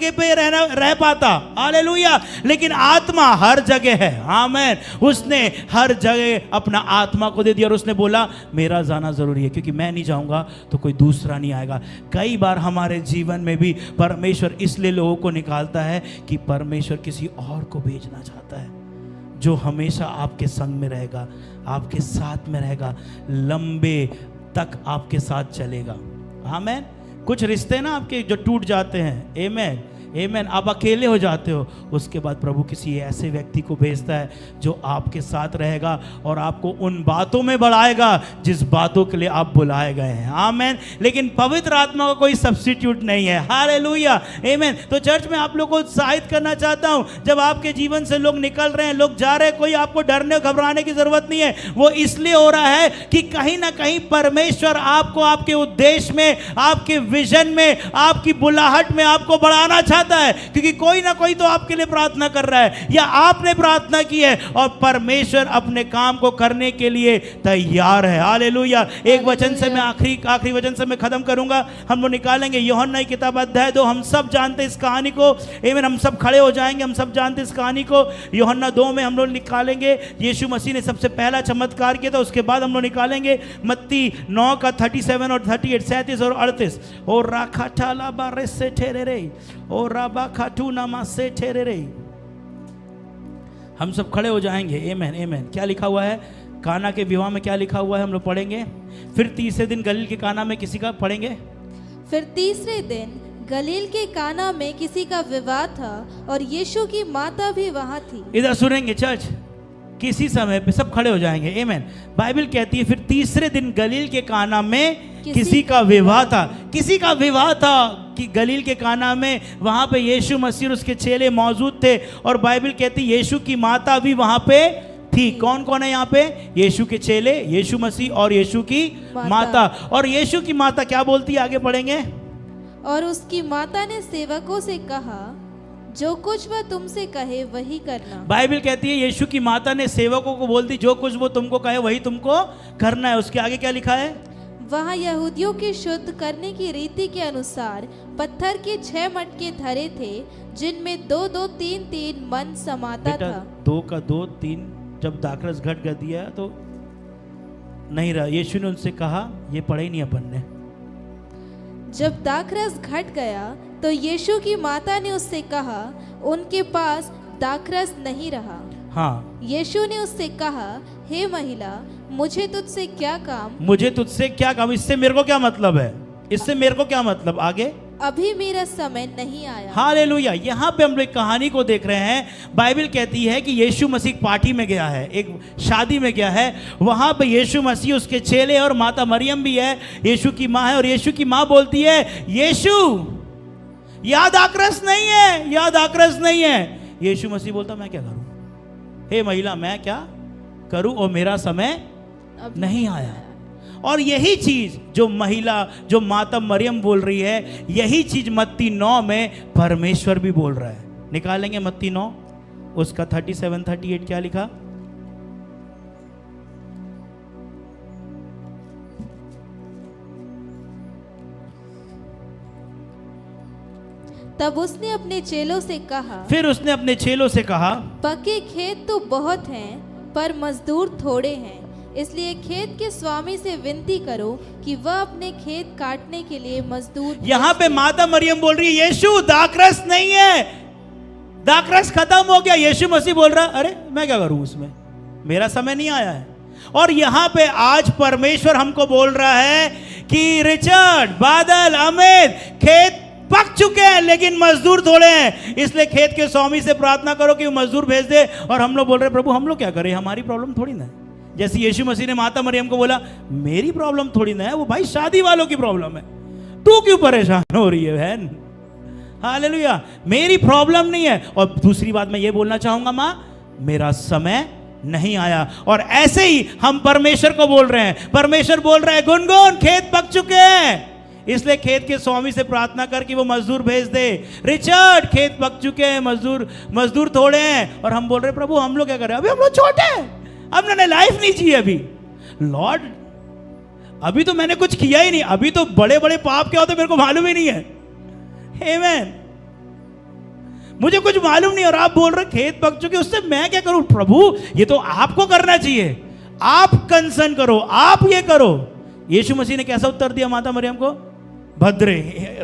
पे रह पाता। हालेलुया। लेकिन आत्मा हर जगह है। आमेन। उसने हर जगह अपना आत्मा को दे दिया और उसने बोला मेरा जाना जरूरी है, क्योंकि मैं नहीं जाऊंगा तो कोई दूसरा नहीं आएगा। कई बार हमारे जीवन में भी परमेश्वर इसलिए लोगों को निकालता है कि परमेश्वर किसी और को भेजना चाहता है जो हमेशा आपके संग में रहेगा, आपके साथ में रहेगा, लंबे तक आपके साथ चलेगा। आमेन। कुछ रिश्ते ना आपके जो टूट जाते हैं, आमेन आमेन, आप अकेले हो जाते हो, उसके बाद प्रभु किसी ऐसे व्यक्ति को भेजता है जो आपके साथ रहेगा और आपको उन बातों में बढ़ाएगा जिस बातों के लिए आप बुलाए गए हैं। आमेन। लेकिन पवित्र आत्मा का कोई सब्स्टिट्यूट नहीं है। हालेलुया, आमेन। तो चर्च में आप लोग को उत्साहित करना चाहता हूं, जब आपके जीवन से लोग निकल रहे हैं, लोग जा रहे हैं, कोई आपको डरने घबराने की जरूरत नहीं है। वो इसलिए हो रहा है कि कहीं ना कहीं परमेश्वर आपको आपके उद्देश्य में, आपके विजन में, आपकी बुलाहट में आपको बढ़ाना चाहता है, क्योंकि कोई ना कोई तो आपके लिए प्रार्थना कर रहा है या आपने प्रार्थना की है और परमेश्वर अपने काम को करने के लिए तैयार है। हालेलुया। एक वचन से मैं आखिरी वचन से मैं खत्म करूंगा। हम लोग निकालेंगे यूहन्ना की किताब अध्याय 2। हम सब जानते हैं इस कहानी को। आमीन। हम सब खड़े हो जाएंगे, हम सब जानते हैं इस कहानी को। यूहन्ना 2 में हम लोग निकालेंगे यीशु मसीह ने सबसे पहला चमत्कार किया था। उसके बाद हम लोग निकालेंगे मत्ती 9 का 37 और 38, 37 और 38। ओ राखाटाला बारे से ठेरे रे, ओ राबा खाटू नामा से ठेरे रे। हम सब खड़े हो जाएंगे। आमीन, आमीन। क्या लिखा हुआ है काना के विवाह में? क्या लिखा हुआ है हम लोग पढ़ेंगे। फिर तीसरे दिन गलील के काना में किसी का, पढ़ेंगे। फिर तीसरे दिन गलील के काना में किसी का विवाह था और यीशु की माता भी वहां थी। इधर सुनेंगे चर्च, किसी समय पे सब खड़े हो जाएंगे। आमीन। बाइबल कहती है फिर तीसरे दिन गलील के काना में किसी का विवाह था। किसी का विवाह था कि गलील के काना में, वहां पे यीशु मसीह और उसके चेले मौजूद थे और बाइबल कहती है यीशु की माता भी वहां पे थी। कौन कौन है यहाँ पे? यीशु के चेले, यीशु मसीह और यीशु की माता। और यीशु की माता क्या बोलती है, आगे पढ़ेंगे। और उसकी माता ने सेवकों से कहा, जो कुछ वह तुमसे कहे वही करना। बाइबल कहती है यीशु की माता ने सेवकों को बोलती, जो कुछ वो तुमको कहे वही तुमको करना है। उसके आगे क्या लिखा है? वहाँ यहूदियों की शुद्ध करने की रीति के अनुसार पत्थर के 6 मटके धरे थे, जिनमें 2-2, 3-3 मन समाता था। 2 का 2, 3 जब दाखरस घट कर दिया तो नहीं रहा। यीशु ने उनसे कहा, ये पढ़ा ही नहीं अपन ने। जब दाखरस घट गया तो यीशु की माता ने उससे कहा, उनके पास दाखरस नहीं रहा। हाँ। यीशु ने उससे कहा, हे महिला, मुझे तुझसे क्या काम? मुझे तुझसे क्या काम? इससे मेरे को क्या मतलब है? इससे मेरे को क्या मतलब? आगे, अभी मेरा समय नहीं आया। हालेलुया। यहाँ पे हम लोग कहानी को देख रहे हैं। बाइबल कहती है कि यीशु मसीह पार्टी में गया है, एक शादी में गया है। वहाँ पे यीशु मसीह, उसके चेले और माता मरियम भी है, यीशु की माँ है। और यीशु की माँ बोलती है, यीशु याद आक्रस नहीं है, याद आक्रस नहीं है। यीशु मसीह बोलता, मैं क्या करूँ? हे महिला, मैं क्या करूँ और मेरा समय नहीं आया। और यही चीज जो महिला, जो माता मरियम बोल रही है, यही चीज मत्ती 9 में परमेश्वर भी बोल रहा है। निकालेंगे मत्ती 9 उसका 37, 38 क्या लिखा? तब उसने अपने चेलों से कहा, फिर उसने अपने चेलों से कहा, पके खेत तो बहुत हैं, पर मजदूर थोड़े हैं। इसलिए खेत के स्वामी से विनती करो कि वह अपने खेत काटने के लिए मजदूर। यहाँ पे माता मरियम बोल रही है, यीशु दाखरस नहीं है, दाखरस खत्म हो गया। यीशु मसीह बोल रहा, अरे मैं क्या करूं उसमें, मेरा समय नहीं आया है। और यहाँ पे आज परमेश्वर हमको बोल रहा है कि रिचर्ड, बादल, अमित, खेत पक चुके हैं लेकिन मजदूर थोड़े हैं। इसलिए खेत के स्वामी से प्रार्थना करो कि वो मजदूर भेज दे। और हम लोग बोल रहे, प्रभु हम लोग क्या करें, हमारी प्रॉब्लम थोड़ी ना है। जैसे यीशु मसीह ने माता मरियम को बोला, मेरी प्रॉब्लम थोड़ी ना है, वो भाई शादी वालों की प्रॉब्लम है, तू क्यों परेशान हो रही है बहन? हालेलुया, मेरी प्रॉब्लम नहीं है। और दूसरी बात मैं ये बोलना चाहूंगा, माँ मेरा समय नहीं आया। और ऐसे ही हम परमेश्वर को बोल रहे हैं। परमेश्वर बोल रहा है, गुनगुन खेत पक चुके हैं, इसलिए खेत के स्वामी से प्रार्थना कर कि वो मजदूर भेज दे। रिचर्ड खेत पक चुके हैं, मजदूर थोड़े हैं। और हम बोल रहे, प्रभु हम लोग क्या करें, अभी हम लोग छोटे हैं, हमने लाइफ नहीं जी अभी। लॉर्ड अभी तो मैंने कुछ किया ही नहीं, अभी तो बड़े बड़े पाप क्या होते मेरे को मालूम ही नहीं है। आमेन, मुझे कुछ मालूम नहीं। और आप बोल रहे खेत पक चुके, उससे मैं क्या करूं? प्रभु ये तो आपको करना चाहिए, आप कंसर्न करो, आप ये करो। यीशु मसीह ने कैसा उत्तर दिया माता मरियम को? भद्रे,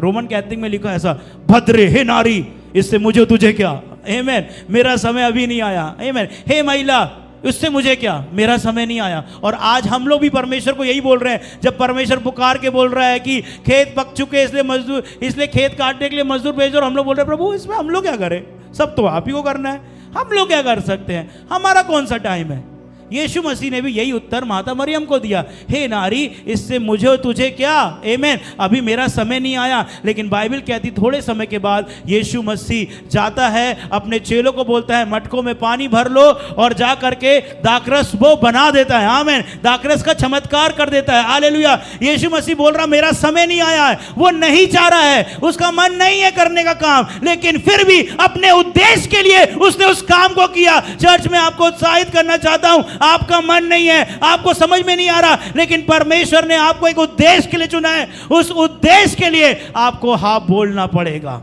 रोमन कैथलिक में लिखा ऐसा, भद्रे हे नारी, इससे मुझे तुझे क्या? आमेन, मेरा समय अभी नहीं आया। आमेन। हे महिला, उससे मुझे क्या, मेरा समय नहीं आया। और आज हम लोग भी परमेश्वर को यही बोल रहे हैं। जब परमेश्वर पुकार के बोल रहा है कि खेत पक चुके इसलिए खेत काटने के लिए मजदूर भेजो, और हम लोग बोल रहे हैं प्रभु इसमें हम लोग क्या करें, सब तो आप ही को करना है, हम लोग क्या कर सकते हैं, हमारा कौन सा टाइम है। यीशु मसीह ने भी यही उत्तर माता मरियम को दिया, हे नारी इससे मुझे और तुझे क्या, आमेन, अभी मेरा समय नहीं आया। लेकिन बाइबल कहती थोड़े समय के बाद यीशु मसीह जाता है, अपने चेलों को बोलता है मटकों में पानी भर लो, और जा करके दाखरस वो बना देता है, आमेन, दाखरस का चमत्कार कर देता है, हालेलुया। यीशु मसीह बोल रहा मेरा समय नहीं आया है, वो नहीं चाह रहा है, उसका मन नहीं है करने का काम, लेकिन फिर भी अपने उद्देश्य के लिए उसने उस काम को किया। चर्च में आपको उत्साहित करना चाहता हूं, आपका मन नहीं है, आपको समझ में नहीं आ रहा, लेकिन परमेश्वर ने आपको एक उद्देश्य के लिए चुना है, उस उद्देश्य के लिए आपको हाँ बोलना पड़ेगा,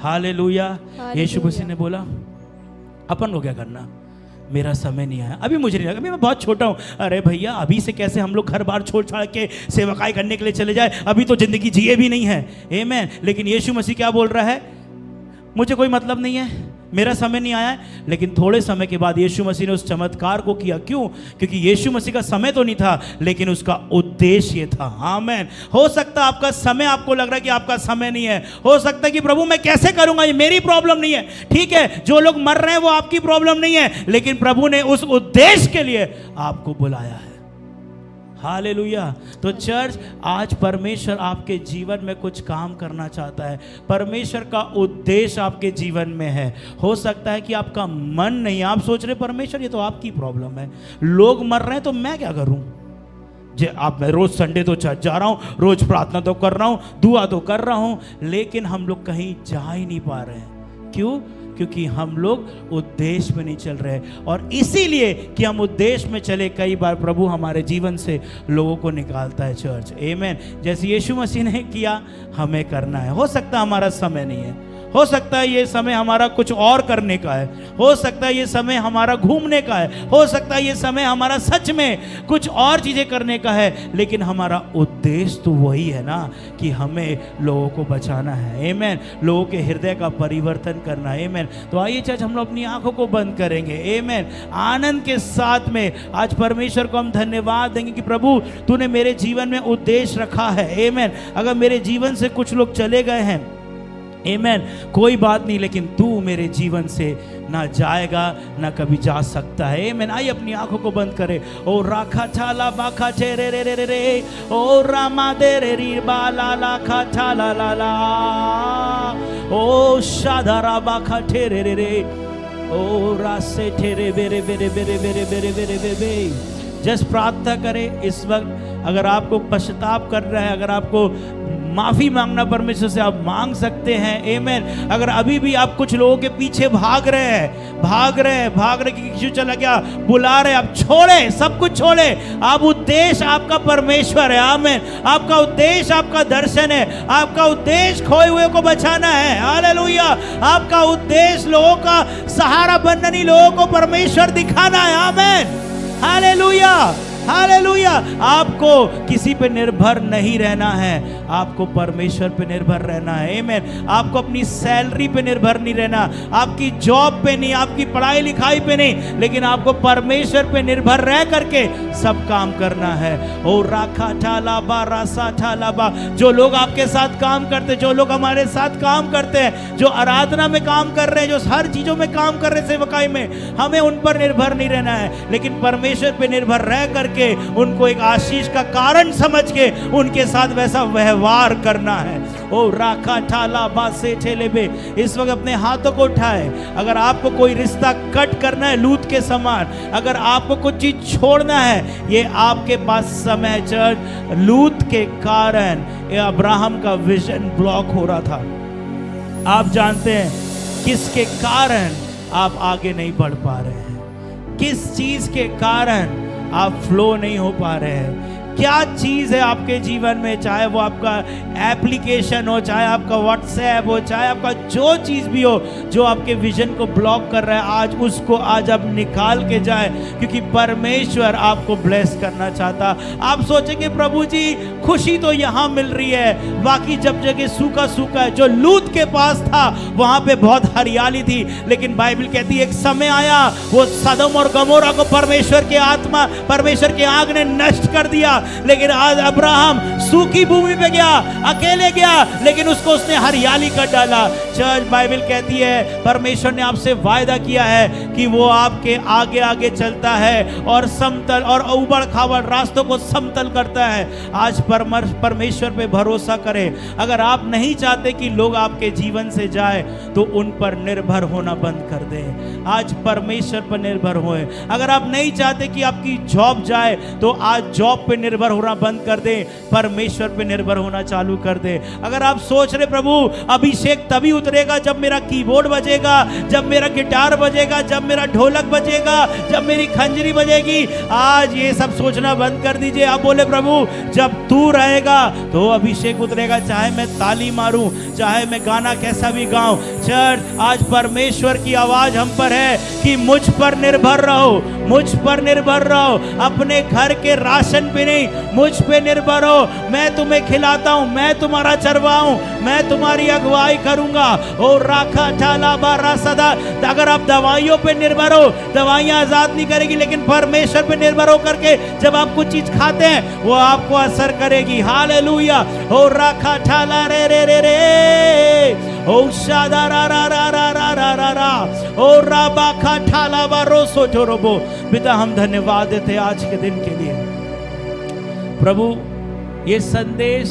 हालेलुया। यीशु मसीह ने बोला अपन को क्या करना, मेरा समय नहीं आया, अभी मुझे नहीं लगा, मैं बहुत छोटा हूं। अरे भैया अभी से कैसे हम लोग घर बार छोड़ छाड़ के सेवकाई करने के लिए चले जाए, अभी तो जिंदगी जिए भी नहीं है, आमेन। लेकिन यीशु मसीह क्या बोल रहा है, मुझे कोई मतलब नहीं है, मेरा समय नहीं आया है। लेकिन थोड़े समय के बाद यीशु मसीह ने उस चमत्कार को किया, क्यों, क्योंकि यीशु मसीह का समय तो नहीं था, लेकिन उसका उद्देश्य ये था, आमेन। हो सकता है आपका समय, आपको लग रहा है कि आपका समय नहीं है, हो सकता है कि प्रभु मैं कैसे करूंगा, ये मेरी प्रॉब्लम नहीं है, ठीक है, जो लोग मर रहे हैं वो आपकी प्रॉब्लम नहीं है, लेकिन प्रभु ने उस उद्देश्य के लिए आपको बुलाया है, हालेलुया। तो चर्च आज परमेश्वर आपके जीवन में कुछ काम करना चाहता है, परमेश्वर का उद्देश्य आपके जीवन में है। हो सकता है कि आपका मन नहीं, आप सोच रहे परमेश्वर ये तो आपकी प्रॉब्लम है, लोग मर रहे हैं तो मैं क्या करूं, मैं रोज संडे तो चर्च जा रहा हूं, रोज प्रार्थना तो कर रहा हूं, दुआ तो कर रहा हूं, लेकिन हम लोग कहीं जा ही नहीं पा रहे हैं, क्यों, क्योंकि हम लोग उद्देश्य में नहीं चल रहे। और इसीलिए कि हम उद्देश्य में चले, कई बार प्रभु हमारे जीवन से लोगों को निकालता है चर्च, आमेन। जैसे यीशु मसीह ने किया, हमें करना है। हो सकता है हमारा समय नहीं है, हो सकता है ये समय हमारा कुछ और करने का है, हो सकता है ये समय हमारा घूमने का है, हो सकता है ये समय हमारा सच में कुछ और चीज़ें करने का है, लेकिन हमारा उद्देश्य तो वही है ना कि हमें लोगों को बचाना है, आमेन, लोगों के हृदय का परिवर्तन करना है, आमेन। तो आइए चर्च हम लोग अपनी आंखों को बंद करेंगे, आमेन, आनंद के साथ में आज परमेश्वर को हम धन्यवाद देंगे कि प्रभु तूने मेरे जीवन में उद्देश्य रखा है, आमेन। अगर मेरे जीवन से कुछ लोग चले गए हैं, आमेन, कोई बात नहीं, लेकिन तू मेरे जीवन से ना जाएगा ना कभी जा सकता है, आमेन। आइए अपनी आंखों को बंद करें। ओ राखा छाला बाखा चे रे रे रे रे रे, ओ रामा दे रे री बाला ला खा छाला ला ला, ओ शादारा बाखा ठे रे रे रे, ओ रासे ठेरे बेरे बेरे बेरे बेरे बेरे बेरे बेरे। जस्ट प्रार्थना करें इस वक्त। अगर आपको पश्चाताप कर रहा है, अगर आपको माफी मांगना परमेश्वर से, आप मांग सकते हैं, आमेन। अगर अभी भी आप कुछ लोगों के पीछे भाग रहे हैं कि किसी चला गया, बुला रहे, आप छोड़े, सब कुछ छोड़े। आप उद्देश्य आपका परमेश्वर है, आमेन। आपका उद्देश्य आपका दर्शन है, आपका उद्देश्य खोए हुए को बचाना है, हालेलुया। आपका उद्देश्य लोगों का सहारा बनना नहीं, लोगों को परमेश्वर दिखाना है, आमेन, हालेलुया, हालेलुया। आपको किसी पे निर्भर नहीं रहना है, आपको परमेश्वर पे निर्भर रहना है, आमेन। आपको अपनी सैलरी पे निर्भर नहीं रहना, आपकी जॉब पे नहीं, आपकी पढ़ाई लिखाई पे नहीं, लेकिन आपको परमेश्वर पे निर्भर रह करके सब काम करना है। ओ राखा ठाला बा रासा ठाला बा। जो लोग आपके साथ काम करते, जो लोग हमारे साथ काम करते हैं, जो आराधना में काम कर रहे हैं, जो हर चीजों में काम कर रहे हैं सेवकाई में, हमें उन पर निर्भर नहीं रहना है, लेकिन परमेश्वर पे निर्भर रह करके उनको एक आशीष का कारण समझ के उनके साथ वैसा व्यवहार करना है। ओ राखा ठाला बासे ठेले बे। इस वक्त अपने हाथों को उठाए। अगर आपको कोई रिश्ता कट करना है लूत के समान, अगर आपको कुछ चीज छोड़ना है, ये आपके पास समय है चर्च। लूत के कारण अब्राहम का विजन ब्लॉक हो रहा था। आप जानते हैं किसके कारण आप आगे नहीं बढ़ पा रहे हैं, किस चीज के कारण आप फ्लो नहीं हो पा रहे हैं, क्या चीज है आपके जीवन में, चाहे वो आपका एप्लीकेशन हो, चाहे आपका व्हाट्सएप हो, चाहे आपका जो चीज भी हो जो आपके विजन को ब्लॉक कर रहा है, आज उसको आज आप निकाल के जाए, क्योंकि परमेश्वर आपको ब्लेस करना चाहता। आप सोचेंगे प्रभु जी खुशी तो यहाँ मिल रही है, बाकी जब जगह सूखा सूखा है। जो लूत के पास था वहां पे बहुत हरियाली थी, लेकिन बाइबल कहती है एक समय आया वो सदम और गमोरा को परमेश्वर के आग ने नष्ट कर दिया। लेकिन आज अब्राहम सूखी भूमि पे गया, अकेले गया, लेकिन उसने हरियाली कर डाला। चर्च, बाइबल कहती है परमेश्वर ने आपसे वायदा किया है कि वो आपके आगे आगे चलता है और समतल और उबड़ खाबड़ रास्तों को समतल करता है। आज परमेश्वर पे भरोसा करें। अगर आप नहीं चाहते कि लोग आपके जीवन से जाए तो उन पर निर्भर होना बंद कर दें। आज परमेश्वर पर निर्भर होएं। अगर आप नहीं चाहते कि आपकी जॉब जाए तो आज जॉब पे निर्भर होना बंद कर दें, परमेश्वर पे निर्भर होना चालू कर दें। अगर आप सोच रहे प्रभु अभिषेक तभी उतरेगा जब मेरा कीबोर्ड बजेगा, जब मेरा गिटार बजेगा, जब मेरा ढोलक बजेगा, जब मेरी खंजरी बजेगी, आज ये सब सोचना बंद कर दीजिए। आप बोले प्रभु जब तू रहेगा तो अभिषेक उतरेगा, चाहे मैं ताली मारूं, चाहे मैं गाना कैसा भी गाऊं। चर्च, आज परमेश्वर की आवाज हम पर है कि मुझ पर निर्भर रहो, मुझ पर निर्भर रहो, अपने घर के राशन पे नहीं, मुझ पे निर्भर हो। मैं तुम्हें खिलाता हूं, मैं तुम्हारा चरवा हूं, मैं तुम्हारी अगुवाई करूंगा। ओ राखा ठाला बारा सदा। अगर आप दवाइयों पे निर्भर हो, दवाइयां आजाद नहीं करेगी, लेकिन परमेश्वर पे निर्भर हो करके जब आप कुछ चीज खाते हैं वो आपको असर करेगी। हालेलुया। ओ राखा ठाला रे रे रे रे, ओ शादा रा रा रा रा रा रा रा रा, ओ राबा खा ठाला बारो सोचो रोबो। पिता हम धन्यवाद देते आज के दिन के लिए। प्रभु ये संदेश,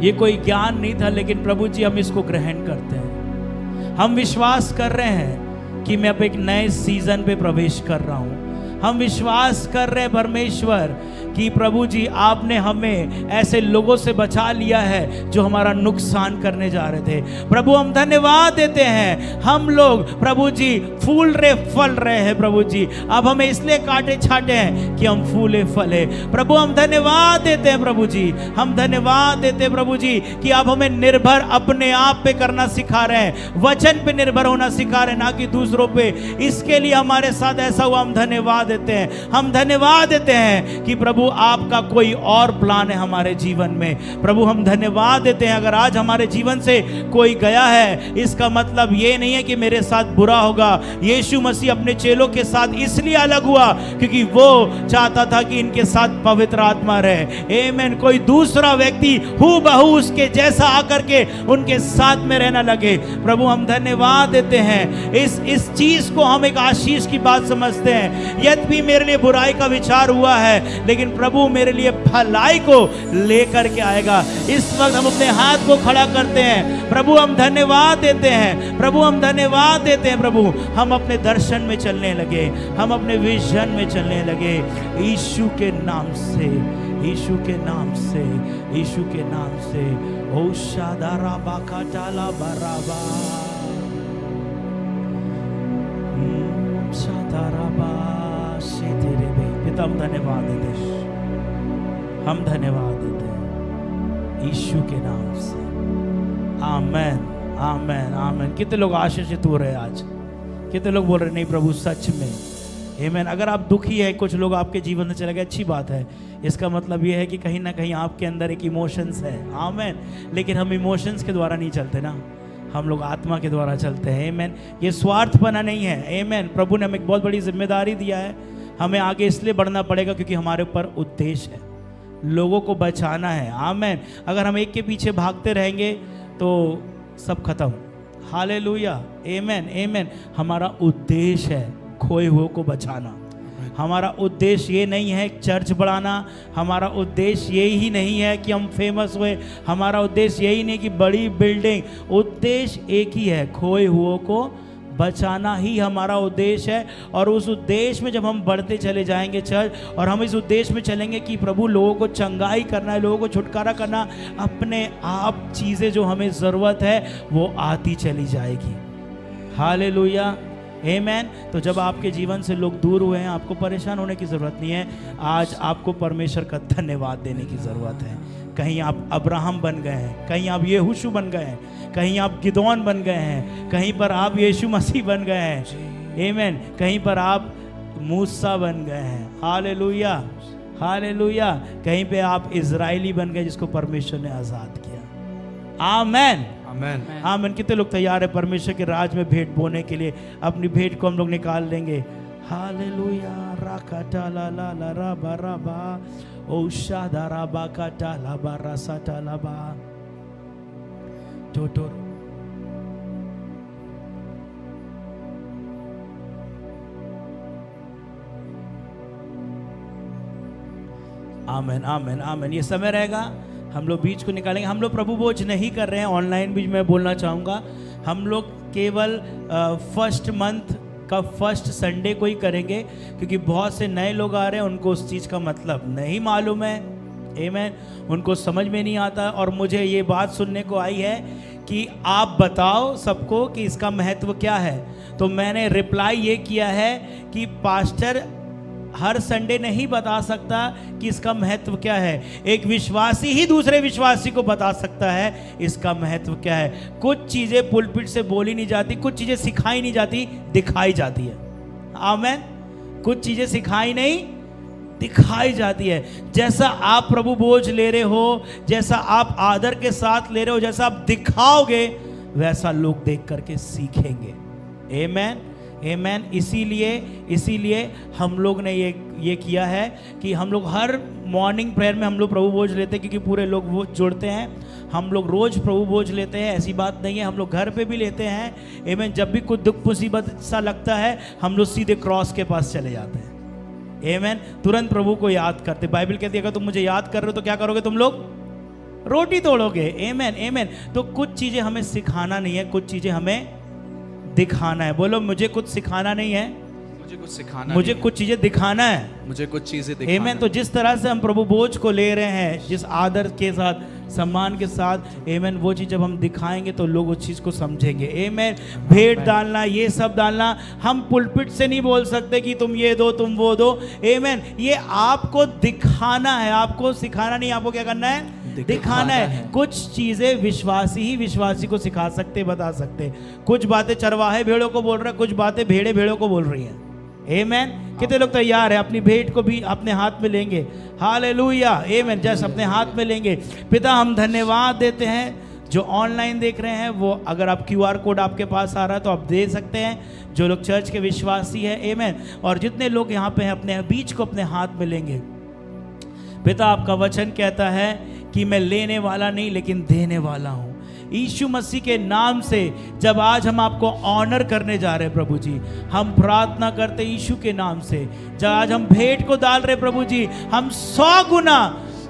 ये कोई ज्ञान नहीं था, लेकिन प्रभु जी हम इसको ग्रहण करते हैं। हम विश्वास कर रहे हैं कि मैं अब एक नए सीजन पे प्रवेश कर रहा हूं। हम विश्वास कर रहे हैं परमेश्वर कि प्रभु जी आपने हमें ऐसे लोगों से बचा लिया है जो हमारा नुकसान करने जा रहे थे। प्रभु हम धन्यवाद देते हैं, हम लोग प्रभु जी फूल रहे फल रहे हैं। प्रभु जी अब हमें इसलिए काटे छाटे हैं कि हम फूले फले। प्रभु हम धन्यवाद देते हैं प्रभु जी, हम धन्यवाद देते हैं प्रभु जी कि आप हमें निर्भर अपने आप पे करना सिखा रहे हैं, वचन पे निर्भर होना सिखा रहे हैं, ना कि दूसरों पे। इसके लिए हमारे साथ ऐसा हुआ, हम धन्यवाद देते हैं। हम धन्यवाद देते हैं कि प्रभु आपका कोई और प्लान है हमारे जीवन में। प्रभु हम धन्यवाद देते हैं। अगर आज हमारे जीवन से कोई गया है, इसका मतलब ये नहीं है कि मेरे साथ बुरा होगा। यीशु मसीह अपने चेलों के साथ इसलिए अलग हुआ क्योंकि वो चाहता था कि इनके साथ पवित्र आत्मा रहे। आमीन। कोई दूसरा व्यक्ति हूबहू उसके जैसा आकर के उनके साथ में रहना लगे। प्रभु हम धन्यवाद देते हैं। इस चीज को हम एक आशीष की बात समझते हैं। यद्यपि मेरे लिए बुराई का विचार हुआ है, लेकिन प्रभु मेरे लिए भलाई को लेकर के आएगा। इस वक्त हम अपने हाथ को खड़ा करते हैं। प्रभु हम धन्यवाद देते हैं। प्रभु हम धन्यवाद देते हैं। प्रभु हम अपने दर्शन में चलने लगे, हम अपने विजन में चलने लगे। यीशु के नाम से, यीशु के नाम से, यीशु के नाम से। ओ शादारा बाका टाला बराबा, शादारा बा शेतेरे बे। पिता हम धन्यवाद देते हैं, हम धन्यवाद देते हैं यीशु के नाम से। आमेन, आमेन, आमेन। कितने लोग आशीषित हो रहे हैं आज? कितने लोग बोल रहे नहीं प्रभु सच में? आमेन। अगर आप दुखी है, कुछ लोग आपके जीवन से चले गए, अच्छी बात है। इसका मतलब ये है कि कहीं ना कहीं आपके अंदर एक इमोशंस है। आमेन। लेकिन हम इमोशंस के द्वारा नहीं चलते ना, हम लोग आत्मा के द्वारा चलते हैं। आमेन। ये स्वार्थपना नहीं है। आमेन। प्रभु ने हमें एक बहुत बड़ी जिम्मेदारी दिया है। हमें आगे इसलिए बढ़ना पड़ेगा क्योंकि हमारे ऊपर उद्देश्य है, लोगों को बचाना है। आमेन। अगर हम एक के पीछे भागते रहेंगे तो सब खत्म। हालेलुया। आमेन, आमेन। हमारा उद्देश्य है खोए हुए को बचाना। हमारा उद्देश्य ये नहीं है चर्च बढ़ाना, हमारा उद्देश्य यही नहीं है कि हम फेमस हुए, हमारा उद्देश्य यही नहीं कि बड़ी बिल्डिंग। उद्देश्य एक ही है, खोए हुए को बचाना ही हमारा उद्देश्य है। और उस उद्देश्य में जब हम बढ़ते चले जाएंगे चर्च, और हम इस उद्देश्य में चलेंगे कि प्रभु लोगों को चंगाई करना है, लोगों को छुटकारा करना, अपने आप चीज़ें जो हमें ज़रूरत है वो आती चली जाएगी। हालेलुया। आमेन। तो जब आपके जीवन से लोग दूर हुए हैं, आपको परेशान होने की ज़रूरत नहीं है। आज आपको परमेश्वर का धन्यवाद देने की ज़रूरत है। कहीं आप अब्राहम बन गए हैं, कहीं आप यहोशू बन गए हैं, कहीं आप गिदोन बन गए हैं, कहीं पर आप यीशु मसीह बन गए हैं, आमेन। कहीं पर आप मूसा बन गए हैं, हालेलुया हालेलुया। कहीं पे आप इजरायली बन गए जिसको परमेश्वर ने आज़ाद किया। आमेन आमेन। आमेन। कितने लोग तैयार है परमेश्वर के राज में भेंट बोने के लिए? अपनी भेंट को हम लोग निकाल लेंगे। हालेलुया राकाटा ला ला ला रा बा रा बा ओ शादा रा बा काटा ला बा रा सा टा ला बा टोटो। आमेन आमेन आमेन। ये समय रहेगा, हम लोग बीच को निकालेंगे। हम लोग प्रभु भोज नहीं कर रहे हैं, ऑनलाइन भी मैं बोलना चाहूँगा। हम लोग केवल फर्स्ट मंथ का फर्स्ट संडे को ही करेंगे, क्योंकि बहुत से नए लोग आ रहे हैं, उनको उस चीज़ का मतलब नहीं मालूम है, आमेन। उनको समझ में नहीं आता। और मुझे ये बात सुनने को आई है कि आप बताओ सबको कि इसका महत्व क्या है। तो मैंने रिप्लाई ये किया है कि पास्टर हर संडे नहीं बता सकता कि इसका महत्व क्या है। एक विश्वासी ही दूसरे विश्वासी को बता सकता है इसका महत्व क्या है। कुछ चीज़ें पुलपिट से बोली नहीं जाती, कुछ चीज़ें सिखाई नहीं जाती, दिखाई जाती है। आमेन। कुछ चीज़ें सिखाई नहीं, दिखाई जाती है। जैसा आप प्रभु भोज ले रहे हो, जैसा आप आदर के साथ ले रहे हो, जैसा आप दिखाओगे, वैसा लोग देख करके सीखेंगे। आमेन आमेन। इसीलिए हम लोग ने ये किया है कि हम लोग हर मॉर्निंग प्रेयर में हम लोग प्रभु भोज लेते हैं, क्योंकि पूरे लोग वो जुड़ते हैं। हम लोग रोज़ प्रभु भोज लेते हैं, ऐसी बात नहीं है। हम लोग घर पे भी लेते हैं, आमेन। जब भी कुछ दुख मुसीबत सा लगता है, हम लोग सीधे क्रॉस के पास चले जाते हैं, आमेन। तुरंत प्रभु को याद करते। बाइबल कहती है अगर तुम मुझे याद कर रहे हो तो क्या करोगे तुम लोग? रोटी तोड़ोगे, आमेन आमेन। तो कुछ चीज़ें हमें सिखाना नहीं है, कुछ चीज़ें हमें दिखाना है। बोलो, मुझे कुछ सिखाना नहीं है, मुझे कुछ चीजें दिखाना है, मुझे कुछ चीजें दिखाना। आमेन। तो जिस तरह से हम प्रभु भोज को ले रहे हैं, जिस आदर के साथ, सम्मान के साथ, आमेन, वो चीज जब हम दिखाएंगे तो लोग उस चीज को समझेंगे, आमेन। भेंट डालना, ये सब डालना, हम पुलपिट से नहीं बोल सकते कि तुम ये दो, तुम वो दो, आमेन। ये आपको दिखाना है, आपको सिखाना नहीं। आपको क्या करना है? दिखाना है। कुछ चीजें विश्वासी ही विश्वासी को सिखा सकते, बता सकते। कुछ बातें चरवाहे भेड़ों को बोल रहे हैं, कुछ बातें भेड़े भेड़ों को बोल रही हैं, आमेन। कितने लोग तैयार है? अपनी भेंट को भी अपने हाथ में लेंगे, हालेलुया, आमेन। जस्ट अपने हाथ में लेंगे। पिता, हम धन्यवाद देते हैं जो ऑनलाइन देख रहे हैं, वो अगर आप QR कोड आपके पास आ रहा है तो आप दे सकते हैं। जो लोग चर्च के विश्वासी हैं, आमेन। और जितने लोग यहाँ पे हैं, अपने बीच को अपने हाथ में लेंगे। पिता, आपका वचन कहता है कि मैं लेने वाला नहीं लेकिन देने वाला हूँ। यीशु मसीह के नाम से जब आज हम आपको ऑनर करने जा रहे हैं प्रभु जी, हम प्रार्थना करते यीशु के नाम से, जब आज हम भेंट को डाल रहे प्रभु जी, हम 100 गुना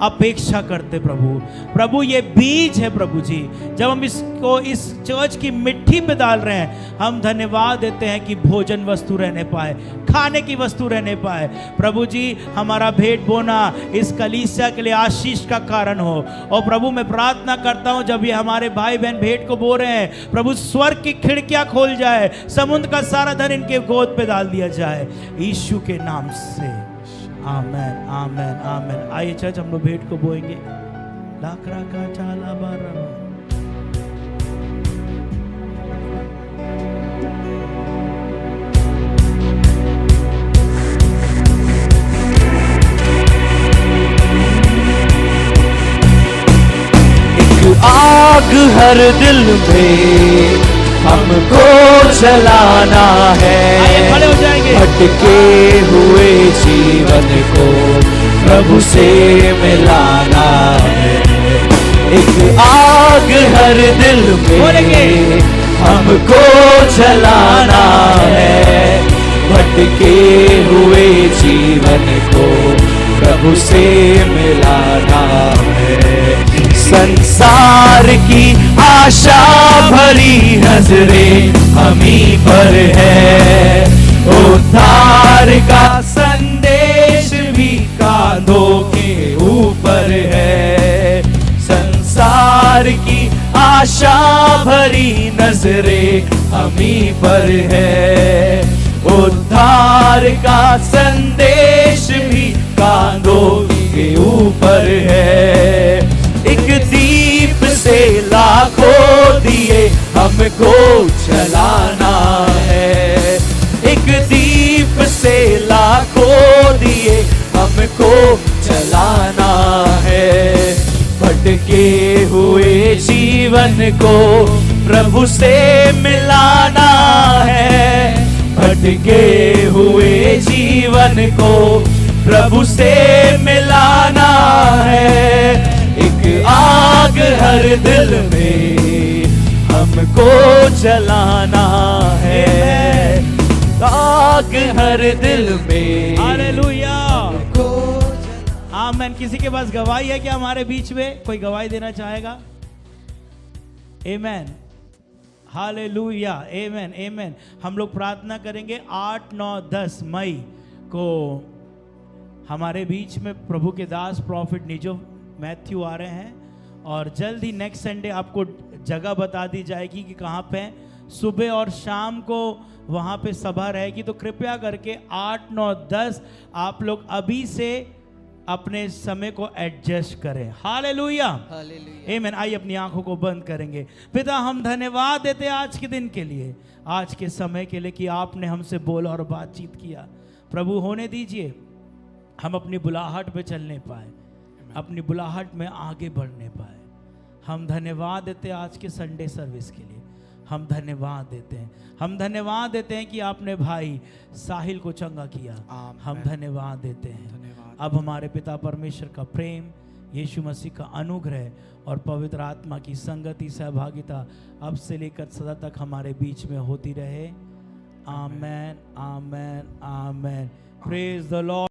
अपेक्षा करते प्रभु। ये बीज है प्रभु जी। जब हम इसको इस चर्च की मिट्टी पे डाल रहे हैं, हम धन्यवाद देते हैं कि भोजन वस्तु रहने पाए, खाने की वस्तु रहने पाए। प्रभु जी, हमारा भेंट बोना इस कलीसिया के लिए आशीष का कारण हो। और प्रभु, मैं प्रार्थना करता हूँ जब ये हमारे भाई बहन भेंट को बो रहे हैं, प्रभु स्वर्ग की खिड़कियाँ खोल जाए, समुद्र का सारा धन इनके गोद पे डाल दिया जाए, यीशु के नाम से, आमेन आमेन आमेन। आइए चर्च, हम लोग भेंट को बोएंगे। लाकड़ा का चाला बारा, एक आग हर दिल में हमको जलाना है, खड़े हो जाएंगे। भटके हुए जीवन को प्रभु से मिलाना है। एक आग हर दिल में हमको जलाना है, भटके हुए जीवन को प्रभु से मिलाना है। संसार की आशा भरी नजरें हमी पर है, उद्धार का संदेश भी कांधों के ऊपर है। संसार की आशा भरी नजरें हम ही पर है। उद्धार का संदेश भी कांधों के ऊपर है। एक दीप से लाखों दिए हमको जलाना है। एक दीप से लाखों दिए हमको जलाना है। भटके हुए जीवन को प्रभु से मिलाना है। भटके हुए जीवन को प्रभु से मिलाना है। एक आग हर दिल में हमको जलाना है। आग हर दिल में। हालेलुया, आमेन। किसी के पास गवाही है क्या हमारे बीच में? कोई गवाही देना चाहेगा? आमेन, हालेलुया, आमेन, आमेन। हम लोग प्रार्थना करेंगे 8, 9, 10 मई को हमारे बीच में प्रभु के दास प्रॉफिट निजो मैथ्यू आ रहे हैं, और जल्द ही नेक्स्ट संडे आपको जगह बता दी जाएगी कि कहाँ पे सुबह और शाम को वहाँ पे सभा रहेगी। तो कृपया करके 8, 9, 10 आप लोग अभी से अपने समय को एडजस्ट करें। हालेलुया, आमीन। आइए अपनी आंखों को बंद करेंगे। पिता, हम धन्यवाद देते हैं आज के दिन के लिए, आज के समय के लिए कि आपने हमसे बोला और बातचीत किया। प्रभु, होने दीजिए हम अपनी बुलाहट पे चलने पाए, अपनी बुलाहट में आगे बढ़ने पाए। हम धन्यवाद देते हैं आज के संडे सर्विस के लिए। हम धन्यवाद देते हैं, हम धन्यवाद देते हैं कि आपने भाई साहिल को चंगा किया। हम धन्यवाद देते हैं। अब हमारे पिता परमेश्वर का प्रेम, यीशु मसीह का अनुग्रह और पवित्र आत्मा की संगति, सहभागिता अब से लेकर सदा तक हमारे बीच में होती रहे। Amen, amen, amen. Praise the Lord.